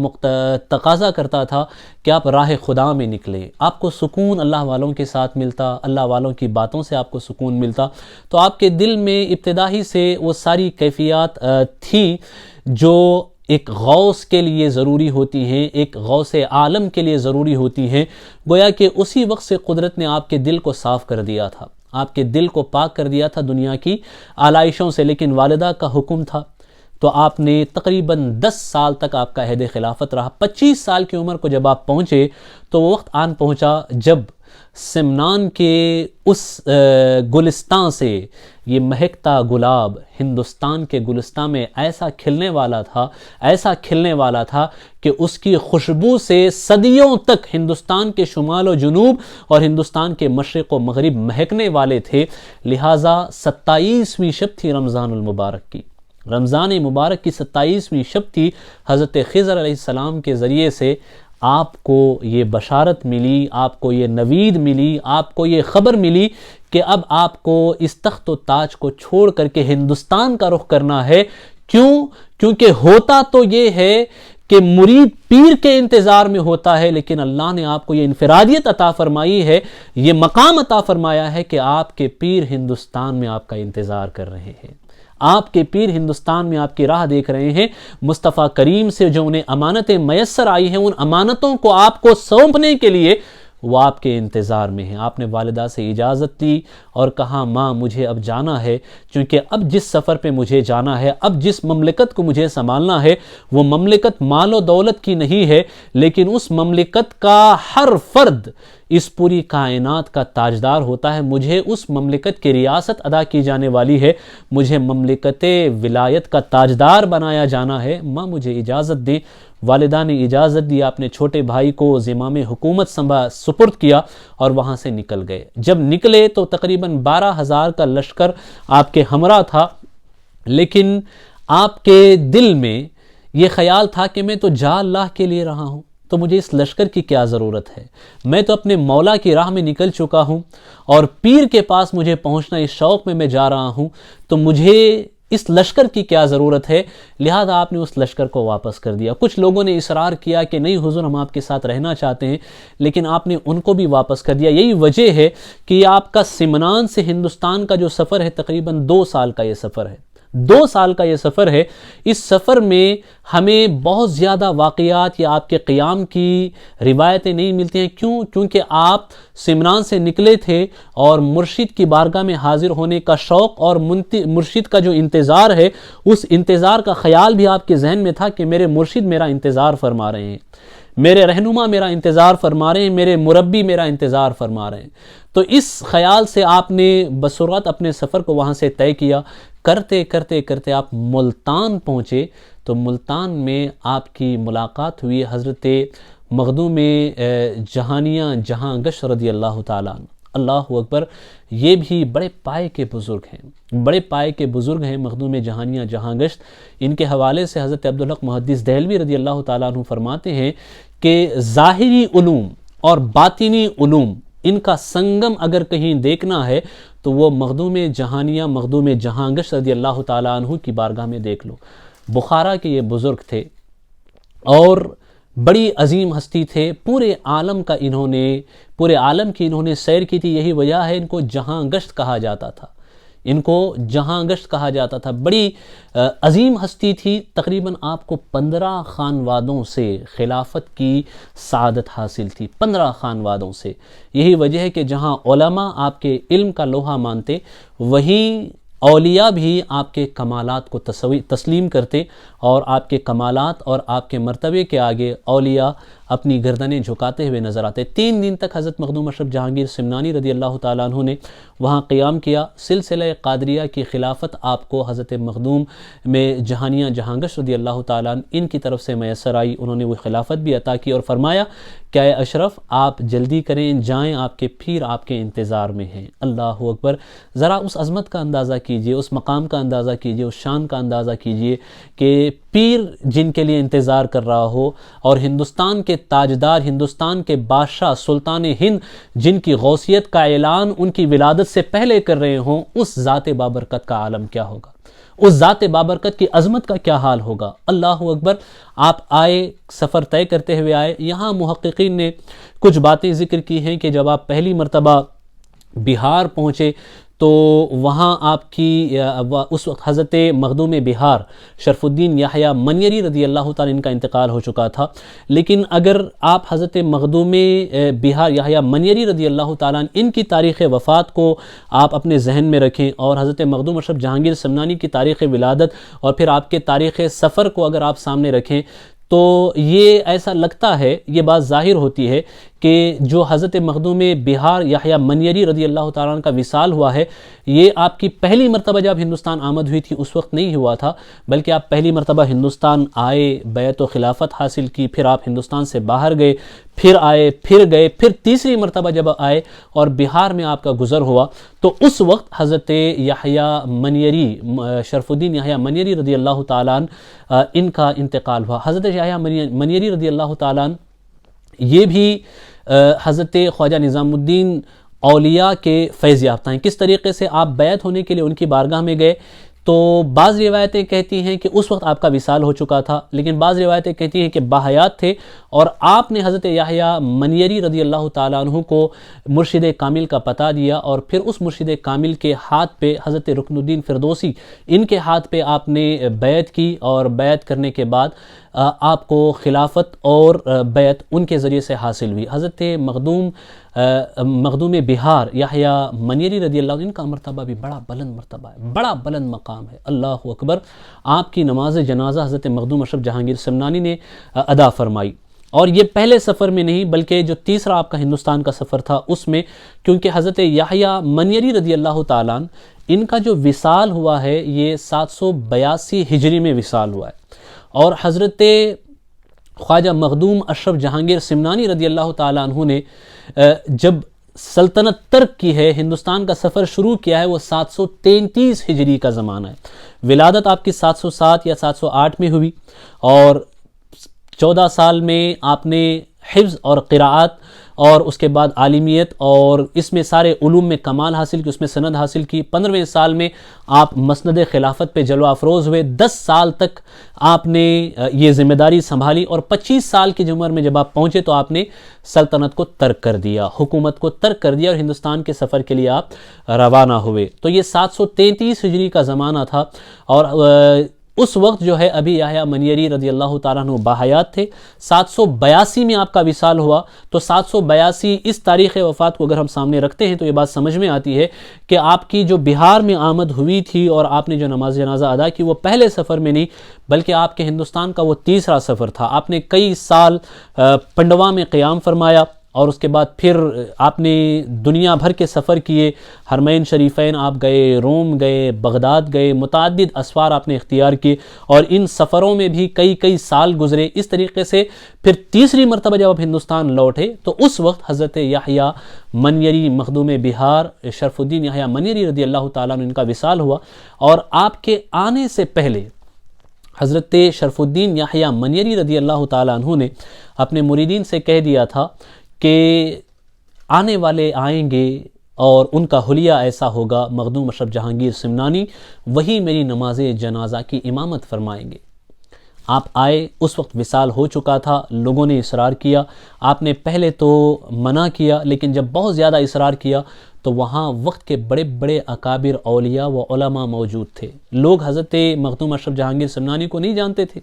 تقاضا کرتا تھا کہ آپ راہ خدا میں نکلیں۔ آپ کو سکون اللہ والوں کے ساتھ ملتا، اللہ والوں کی باتوں سے آپ کو سکون ملتا، تو آپ کے دل میں ابتدا ہی سے وہ ساری کیفیات تھی جو ایک غوث کے لیے ضروری ہوتی ہیں، ایک غوث عالم کے لیے ضروری ہوتی ہیں، گویا کہ اسی وقت سے قدرت نے آپ کے دل کو صاف کر دیا تھا، آپ کے دل کو پاک کر دیا تھا دنیا کی آلائشوں سے۔ لیکن والدہ کا حکم تھا تو آپ نے تقریباً 10 سال تک آپ کا عہد خلافت رہا۔ 25 سال کی عمر کو جب آپ پہنچے تو وہ وقت آن پہنچا جب سمنان کے اس گلستان سے یہ مہکتا گلاب ہندوستان کے گلستان میں ایسا کھلنے والا تھا کہ اس کی خوشبو سے صدیوں تک ہندوستان کے شمال و جنوب اور ہندوستان کے مشرق و مغرب مہکنے والے تھے۔ لہٰذا 27ویں شب تھی رمضان المبارک کی، رمضان مبارک کی 27ویں شب تھی۔ حضرت خضر علیہ السلام کے ذریعے سے آپ کو یہ بشارت ملی، آپ کو یہ نوید ملی، آپ کو یہ خبر ملی کہ اب آپ کو اس تخت و تاج کو چھوڑ کر کے ہندوستان کا رخ کرنا ہے۔ کیونکہ ہوتا تو یہ ہے کہ مرید پیر کے انتظار میں ہوتا ہے، لیکن اللہ نے آپ کو یہ انفرادیت عطا فرمائی ہے، یہ مقام عطا فرمایا ہے کہ آپ کے پیر ہندوستان میں آپ کا انتظار کر رہے ہیں، آپ کے پیر ہندوستان میں آپ کی راہ دیکھ رہے ہیں۔ مصطفیٰ کریم سے جو انہیں امانتیں میسر آئی ہیں، ان امانتوں کو آپ کو سونپنے کے لیے وہ آپ کے انتظار میں ہیں۔ آپ نے والدہ سے اجازت لی اور کہا ماں مجھے اب جانا ہے، چونکہ اب جس سفر پہ مجھے جانا ہے، اب جس مملکت کو مجھے سنبھالنا ہے، وہ مملکت مال و دولت کی نہیں ہے، لیکن اس مملکت کا ہر فرد اس پوری کائنات کا تاجدار ہوتا ہے۔ مجھے اس مملکت کی ریاست ادا کی جانے والی ہے، مجھے مملکت ولایت کا تاجدار بنایا جانا ہے، ماں مجھے اجازت دیں۔ والدہ نے اجازت دی، اپنے چھوٹے بھائی کو زمام حکومت سپرد کیا اور وہاں سے نکل گئے۔ جب نکلے تو تقریباً 12,000 کا لشکر آپ کے ہمراہ تھا، لیکن آپ کے دل میں یہ خیال تھا کہ میں تو جا اللہ کے لیے رہا ہوں، تو مجھے اس لشکر کی کیا ضرورت ہے، میں تو اپنے مولا کی راہ میں نکل چکا ہوں اور پیر کے پاس مجھے پہنچنا اس شوق میں جا رہا ہوں، تو مجھے اس لشکر کی کیا ضرورت ہے۔ لہذا آپ نے اس لشکر کو واپس کر دیا۔ کچھ لوگوں نے اصرار کیا کہ نہیں حضور ہم آپ کے ساتھ رہنا چاہتے ہیں، لیکن آپ نے ان کو بھی واپس کر دیا۔ یہی وجہ ہے کہ یہ آپ کا سمنان سے ہندوستان کا جو سفر ہے تقریباً 2 سال کا یہ سفر ہے، 2 سال کا یہ سفر ہے۔ اس سفر میں ہمیں بہت زیادہ واقعات یا آپ کے قیام کی روایتیں نہیں ملتی ہیں۔ کیونکہ آپ سمنان سے نکلے تھے اور مرشد کی بارگاہ میں حاضر ہونے کا شوق اور مرشد کا جو انتظار ہے، اس انتظار کا خیال بھی آپ کے ذہن میں تھا کہ میرے مرشد میرا انتظار فرما رہے ہیں، میرے رہنما میرا انتظار فرما رہے ہیں، میرے مربی میرا انتظار فرما رہے ہیں۔ تو اس خیال سے آپ نے بسرعت اپنے سفر کو وہاں سے طے کیا۔ کرتے کرتے آپ ملتان پہنچے تو ملتان میں آپ کی ملاقات ہوئی حضرت مخدوم جہانیہ جہاں گشت رضی اللہ تعالیٰ عنہ۔ اللہ اکبر، یہ بھی بڑے پائے کے بزرگ ہیں، مخدوم جہانیہ جہاں گشت۔ ان کے حوالے سے حضرت عبدالحق محدث دہلوی رضی اللہ تعالیٰ عنہ فرماتے ہیں کہ ظاہری علوم اور باطنی علوم ان کا سنگم اگر کہیں دیکھنا ہے تو وہ مخدوم جہانیہ مخدوم جہاں گشت رضی اللہ تعالیٰ عنہ کی بارگاہ میں دیکھ لو۔ بخارا کے یہ بزرگ تھے اور بڑی عظیم ہستی تھے، پورے عالم کی انہوں نے سیر کی تھی، یہی وجہ ہے ان کو جہاں گشت کہا جاتا تھا، بڑی عظیم ہستی تھی۔ تقریباً آپ کو 15 خانوادوں سے خلافت کی سعادت حاصل تھی، 15 خانوادوں سے۔ یہی وجہ ہے کہ جہاں علماء آپ کے علم کا لوہا مانتے، وہیں اولیاء بھی آپ کے کمالات کو تسلیم کرتے، اور آپ کے کمالات اور آپ کے مرتبے کے آگے اولیاء اپنی گردنیں جھکاتے ہوئے نظر آتے۔ 3 دن تک حضرت مخدوم اشرف جہانگیر سمنانی رضی اللہ تعالیٰ عنہ نے وہاں قیام کیا۔ سلسلہ قادریہ کی خلافت آپ کو حضرت مخدوم میں جہانیہ جہاں گشت رضی اللہ تعالیٰ عنہ ان کی طرف سے میسر آئی، انہوں نے وہ خلافت بھی عطا کی اور فرمایا کہ اے اشرف آپ جلدی کریں، جائیں، آپ کے پیر آپ کے انتظار میں ہیں۔ اللہ اکبر، ذرا اس عظمت کا اندازہ کیجئے، اس مقام کا اندازہ کیجئے، اس شان کا اندازہ کیجئے کہ پیر جن کے لیے انتظار کر رہا ہو، اور ہندوستان کے تاجدار، ہندوستان کے بادشاہ سلطان ہند جن کی غوثیت کا اعلان ان کی ولادت سے پہلے کر رہے ہوں، اس ذات بابرکت کا عالم کیا ہوگا، اس ذات بابرکت کی عظمت کا کیا حال ہوگا۔ اللہ اکبر، آپ آئے، سفر طے کرتے ہوئے آئے۔ یہاں محققین نے کچھ باتیں ذکر کی ہیں کہ جب آپ پہلی مرتبہ بہار پہنچے تو وہاں آپ کی اس وقت حضرت مخدوم بہار شرف الدین یحییٰ منیری رضی اللہ تعالیٰ ان کا انتقال ہو چکا تھا. لیکن اگر آپ حضرت مخدوم بہار یحییٰ منیری رضی اللہ تعالیٰ ان کی تاریخ وفات کو آپ اپنے ذہن میں رکھیں اور حضرت مخدوم اشرف جہانگیر سمنانی کی تاریخ ولادت اور پھر آپ کے تاریخ سفر کو اگر آپ سامنے رکھیں تو یہ ایسا لگتا ہے، یہ بات ظاہر ہوتی ہے کہ جو حضرت مخدوم بہار یحییٰ منیری رضی اللہ تعالیٰ عنہ کا وصال ہوا ہے، یہ آپ کی پہلی مرتبہ جب ہندوستان آمد ہوئی تھی اس وقت نہیں ہوا تھا، بلکہ آپ پہلی مرتبہ ہندوستان آئے، بیعت و خلافت حاصل کی، پھر آپ ہندوستان سے باہر گئے، پھر آئے، پھر گئے، پھر تیسری مرتبہ جب آئے اور بہار میں آپ کا گزر ہوا تو اس وقت حضرت یحییٰ منیری شرف الدین یحییٰ منیری رضی اللہ تعالیٰ عنہ ان کا انتقال ہوا. حضرت یحییٰ منیری رضی اللہ تعالیٰ عنہ یہ بھی حضرت خواجہ نظام الدین اولیاء کے فیض یافتہ ہیں. کس طریقے سے آپ بیعت ہونے کے لیے ان کی بارگاہ میں گئے تو بعض روایتیں کہتی ہیں کہ اس وقت آپ کا وصال ہو چکا تھا، لیکن بعض روایتیں کہتی ہیں کہ باحیات تھے اور آپ نے حضرت یحییٰ منیری رضی اللہ تعالیٰ عنہ کو مرشد کامل کا پتہ دیا اور پھر اس مرشد کامل کے ہاتھ پہ حضرت رکن الدین فردوسی ان کے ہاتھ پہ آپ نے بیعت کی اور بیعت کرنے کے بعد آپ کو خلافت اور بیعت ان کے ذریعے سے حاصل ہوئی. حضرت مخدوم بہار یحییٰ منیری رضی اللہ عنہ ان کا مرتبہ بھی بڑا بلند مرتبہ ہے، بڑا بلند مقام ہے. اللہ اکبر. آپ کی نماز جنازہ حضرت مخدوم اشرف جہانگیر سمنانی نے ادا فرمائی اور یہ پہلے سفر میں نہیں بلکہ جو تیسرا آپ کا ہندوستان کا سفر تھا اس میں، کیونکہ حضرت یحییٰ منیری رضی اللہ تعالیٰ عنہ ان کا جو وصال ہوا ہے یہ 782 ہجری میں وصال ہوا ہے اور حضرت خواجہ مخدوم اشرف جہانگیر سمنانی رضی اللہ تعالیٰ عنہ نے جب سلطنت ترک کی ہے، ہندوستان کا سفر شروع کیا ہے، وہ 733 ہجری کا زمانہ ہے. ولادت آپ کی 707 یا 708 میں ہوئی اور 14 سال میں آپ نے حفظ اور قراءت اور اس کے بعد عالمیت اور اس میں سارے علوم میں کمال حاصل کی، اس میں سند حاصل کی. 15ویں سال میں آپ مسند خلافت پہ جلوہ افروز ہوئے. 10 سال تک آپ نے یہ ذمہ داری سنبھالی اور 25 سال کی عمر میں جب آپ پہنچے تو آپ نے سلطنت کو ترک کر دیا، حکومت کو ترک کر دیا اور ہندوستان کے سفر کے لیے آپ روانہ ہوئے. تو یہ 733 ہجری کا زمانہ تھا اور اس وقت جو ہے ابھی یحییٰ منیری رضی اللہ تعالیٰ عنہ باحیات تھے. 782 میں آپ کا وصال ہوا تو 782 اس تاریخ وفات کو اگر ہم سامنے رکھتے ہیں تو یہ بات سمجھ میں آتی ہے کہ آپ کی جو بہار میں آمد ہوئی تھی اور آپ نے جو نماز جنازہ ادا کی وہ پہلے سفر میں نہیں بلکہ آپ کے ہندوستان کا وہ تیسرا سفر تھا. آپ نے کئی سال پنڈوا میں قیام فرمایا اور اس کے بعد پھر آپ نے دنیا بھر کے سفر کیے. حرمین شریفین آپ گئے، روم گئے، بغداد گئے، متعدد اسفار آپ نے اختیار کیے اور ان سفروں میں بھی کئی سال گزرے. اس طریقے سے پھر تیسری مرتبہ جب آپ ہندوستان لوٹے تو اس وقت حضرت یحییٰ منیری مخدوم بہار شرف الدین یحییٰ منیری رضی اللہ تعالیٰ عنہ ان کا وصال ہوا اور آپ کے آنے سے پہلے حضرت شرف الدین یحییٰ منیری رضی اللہ تعالیٰ عنہ نے اپنے مریدین سے کہہ دیا تھا کہ آنے والے آئیں گے اور ان کا حلیہ ایسا ہوگا، مخدوم اشرف جہانگیر سمنانی وہی میری نماز جنازہ کی امامت فرمائیں گے. آپ آئے، اس وقت وصال ہو چکا تھا، لوگوں نے اصرار کیا. آپ نے پہلے تو منع کیا لیکن جب بہت زیادہ اصرار کیا تو وہاں وقت کے بڑے بڑے اکابر اولیاء و علماء موجود تھے. لوگ حضرت مخدوم اشرف جہانگیر سمنانی کو نہیں جانتے تھے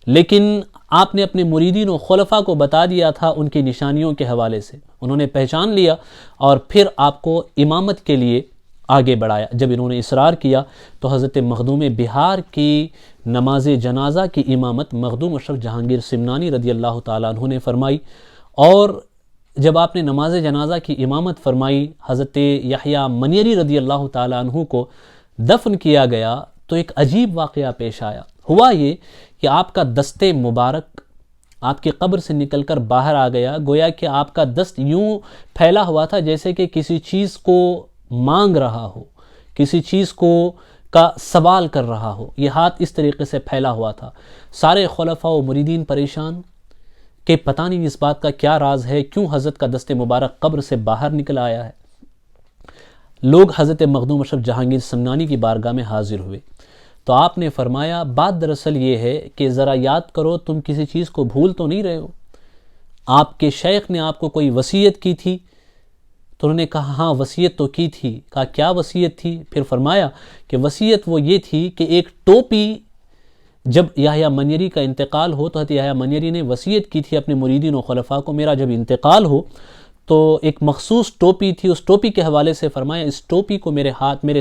لیکن آپ نے اپنے مریدین و خلفاء کو بتا دیا تھا ان کی نشانیوں کے حوالے سے. انہوں نے پہچان لیا اور پھر آپ کو امامت کے لیے آگے بڑھایا. جب انہوں نے اصرار کیا تو حضرت مخدوم بہار کی نماز جنازہ کی امامت مخدوم اشرف جہانگیر سمنانی رضی اللہ تعالیٰ عنہ نے فرمائی. اور جب آپ نے نماز جنازہ کی امامت فرمائی، حضرت یحییٰ منیری رضی اللہ تعالیٰ عنہ کو دفن کیا گیا تو ایک عجیب واقعہ پیش آیا. ہوا یہ کہ آپ کا دست مبارک آپ کی قبر سے نکل کر باہر آ گیا. گویا کہ آپ کا دست یوں پھیلا ہوا تھا جیسے کہ کسی چیز کو مانگ رہا ہو، کسی چیز کو کا سوال کر رہا ہو. یہ ہاتھ اس طریقے سے پھیلا ہوا تھا. سارے خلفاء و مریدین پریشان کہ پتہ نہیں اس بات کا کیا راز ہے، کیوں حضرت کا دست مبارک قبر سے باہر نکل آیا ہے. لوگ حضرت مخدوم اشرف جہانگیر سمنانی کی بارگاہ میں حاضر ہوئے تو آپ نے فرمایا بات دراصل یہ ہے کہ ذرا یاد کرو تم کسی چیز کو بھول تو نہیں رہے ہو. آپ کے شیخ نے آپ کو کوئی وصیت کی تھی تو انہوں نے کہا ہاں وصیت تو کی تھی. کہا کیا وصیت تھی؟ پھر فرمایا کہ وصیت وہ یہ تھی کہ ایک ٹوپی، جب یحییٰ منیری کا انتقال ہو تو حضرت یحییٰ منیری نے وصیت کی تھی اپنے مریدین و خلفاء کو، میرا جب انتقال ہو تو ایک مخصوص ٹوپی تھی، اس ٹوپی کے حوالے سے فرمایا اس ٹوپی کو میرے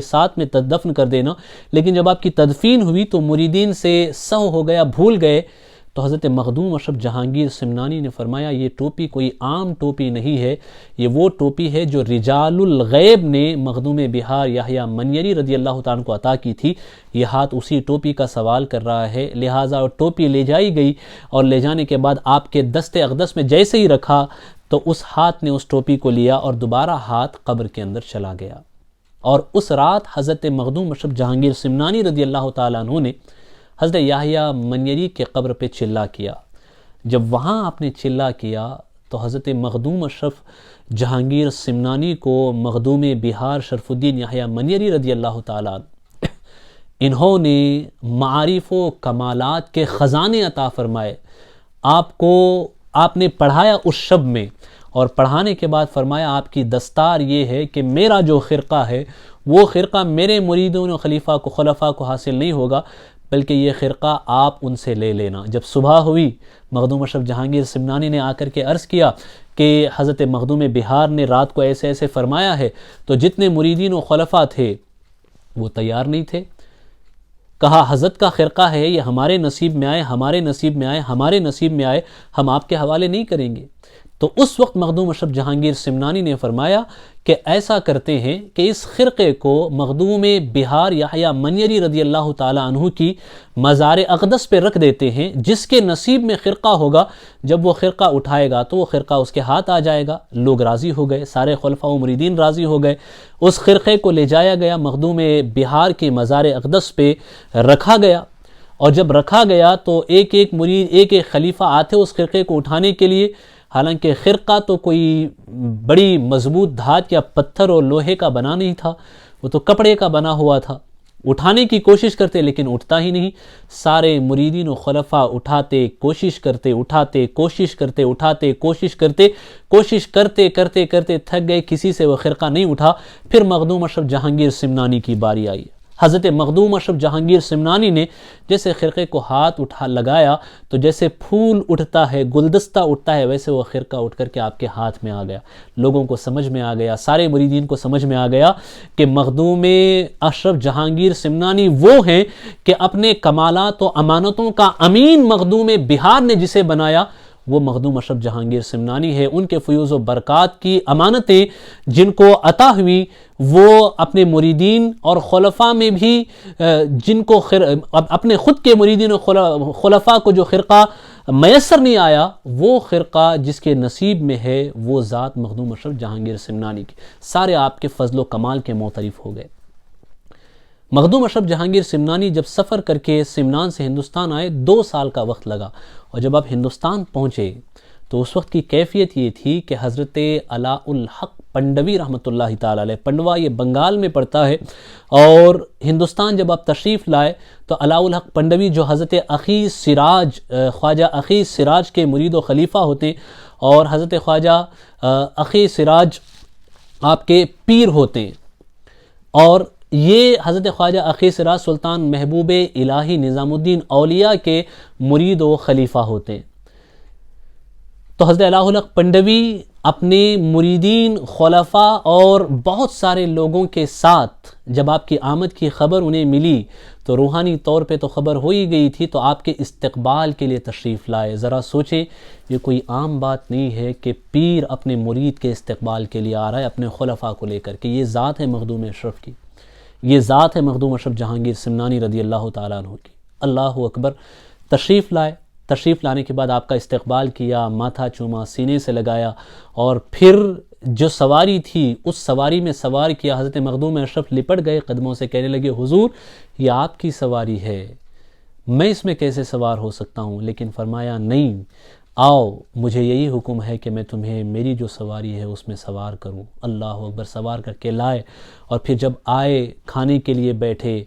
ساتھ میں دفن کر دینا. لیکن جب آپ کی تدفین ہوئی تو مریدین سے سہو ہو گیا، بھول گئے. تو حضرت مخدوم اشرف جہانگیر سمنانی نے فرمایا یہ ٹوپی کوئی عام ٹوپی نہیں ہے، یہ وہ ٹوپی ہے جو رجال الغیب نے مخدوم بہار یحییٰ منیری رضی اللہ تعالیٰ عنہ کو عطا کی تھی. یہ ہاتھ اسی ٹوپی کا سوال کر رہا ہے. لہٰذا ٹوپی لے جائی گئی اور لے جانے کے بعد آپ کے دست اقدس میں جیسے ہی رکھا تو اس ہاتھ نے اس ٹوپی کو لیا اور دوبارہ ہاتھ قبر کے اندر چلا گیا. اور اس رات حضرت مخدوم اشرف جہانگیر سمنانی رضی اللہ تعالیٰ عنہ نے حضرت یحییٰ منیری کے قبر پہ چلا کیا. جب وہاں آپ نے چلا کیا تو حضرت مخدوم اشرف جہانگیر سمنانی کو مخدوم بہار شرف الدین یحییٰ منیری رضی اللہ تعالیٰ عنہ انہوں نے معارف و کمالات کے خزانے عطا فرمائے. آپ نے پڑھایا اس شب میں، اور پڑھانے کے بعد فرمایا آپ کی دستار یہ ہے کہ میرا جو خرقہ ہے وہ خرقہ میرے مریدوں و خلفاء کو حاصل نہیں ہوگا، بلکہ یہ خرقہ آپ ان سے لے لینا. جب صبح ہوئی مخدوم اشرف جہانگیر سمنانی نے آ کر کے عرض کیا کہ حضرت مخدوم بہار نے رات کو ایسے ایسے فرمایا ہے، تو جتنے مریدین و خلفاء تھے وہ تیار نہیں تھے. کہا حضرت کا خرقہ ہے، یہ ہمارے نصیب میں آئے، ہمارے نصیب میں آئے، ہمارے نصیب میں آئے، ہم آپ کے حوالے نہیں کریں گے. تو اس وقت مخدوم اشرف جہانگیر سمنانی نے فرمایا کہ ایسا کرتے ہیں کہ اس خرقے کو مخدوم بہار یحییٰ منیری رضی اللہ تعالیٰ عنہ کی مزار اقدس پہ رکھ دیتے ہیں. جس کے نصیب میں خرقہ ہوگا جب وہ خرقہ اٹھائے گا تو وہ خرقہ اس کے ہاتھ آ جائے گا. لوگ راضی ہو گئے، سارے خلفاء و مریدین راضی ہو گئے. اس خرقے کو لے جایا گیا، مخدوم بہار کے مزار اقدس پہ رکھا گیا. اور جب رکھا گیا تو ایک ایک مرید، ایک ایک خلیفہ آتے اس خرقے کو اٹھانے کے لیے. حالانکہ خرقہ تو کوئی بڑی مضبوط دھات یا پتھر اور لوہے کا بنا نہیں تھا، وہ تو کپڑے کا بنا ہوا تھا. اٹھانے کی کوشش کرتے لیکن اٹھتا ہی نہیں. سارے مریدین و خلفاء اٹھاتے، کوشش کرتے، اٹھاتے، کوشش کرتے، اٹھاتے، کوشش کرتے، کوشش کرتے کرتے کرتے تھک گئے، کسی سے وہ خرقہ نہیں اٹھا. پھر مخدوم اشرف جہانگیر سمنانی کی باری آئی. حضرت مخدوم اشرف جہانگیر سمنانی نے جیسے خرقے کو ہاتھ لگایا تو جیسے پھول اٹھتا ہے، گلدستہ اٹھتا ہے، ویسے وہ خرقہ اٹھ کر کے آپ کے ہاتھ میں آ گیا. لوگوں کو سمجھ میں آ گیا، سارے مریدین کو سمجھ میں آ گیا کہ مخدوم اشرف جہانگیر سمنانی وہ ہیں کہ اپنے کمالات و امانتوں کا امین مخدوم بہار نے جسے بنایا وہ مخدوم اشرف جہانگیر سمنانی ہے. ان کے فیوز و برکات کی امانتیں جن کو عطا ہوئی وہ اپنے مریدین اور خلفاء میں بھی جن کو اپنے خود کے مریدین اور خلفاء کو جو خرقہ میسر نہیں آیا، وہ خرقہ جس کے نصیب میں ہے وہ ذات مخدوم اشرف جہانگیر سمنانی کی. سارے آپ کے فضل و کمال کے معترف ہو گئے. مخدوم اشرف جہانگیر سمنانی جب سفر کر کے سمنان سے ہندوستان آئے 2 سال کا وقت لگا. اور جب آپ ہندوستان پہنچے تو اس وقت کی کیفیت یہ تھی کہ حضرت علاء الحق پنڈوی رحمۃ اللہ تعالی علیہ، پنڈوا یہ بنگال میں پڑتا ہے، اور ہندوستان جب آپ تشریف لائے تو علاء الحق پنڈوی جو حضرت اخی سراج، خواجہ اخی سراج کے مرید و خلیفہ ہوتے ہیں، اور حضرت خواجہ اخی سراج آپ کے پیر ہوتے ہیں، اور یہ حضرت خواجہ اخی سراج سلطان محبوب الہی نظام الدین اولیاء کے مرید و خلیفہ ہوتے ہیں. تو حضرت علاء الحق پنڈوی اپنے مریدین، خلفاء اور بہت سارے لوگوں کے ساتھ جب آپ کی آمد کی خبر انہیں ملی تو روحانی طور پہ تو خبر ہو ہی گئی تھی، تو آپ کے استقبال کے لیے تشریف لائے. ذرا سوچیں، یہ کوئی عام بات نہیں ہے کہ پیر اپنے مرید کے استقبال کے لیے آ رہا ہے اپنے خلفاء کو لے کر کے. یہ ذات ہے مخدوم اشرف کی، یہ ذات ہے مخدوم اشرف جہانگیر سمنانی رضی اللہ تعالیٰ عنہ کی. اللہ اکبر. تشریف لائے. تشریف لانے کے بعد آپ کا استقبال کیا، ماتھا چوما، سینے سے لگایا، اور پھر جو سواری تھی اس سواری میں سوار کیا. حضرت مخدوم اشرف لپٹ گئے قدموں سے، کہنے لگے حضور یہ آپ کی سواری ہے، میں اس میں کیسے سوار ہو سکتا ہوں؟ لیکن فرمایا نہیں، آؤ، مجھے یہی حکم ہے کہ میں تمہیں میری جو سواری ہے اس میں سوار کروں. اللہ اکبر. سوار کر کے لائے، اور پھر جب آئے کھانے کے لیے بیٹھے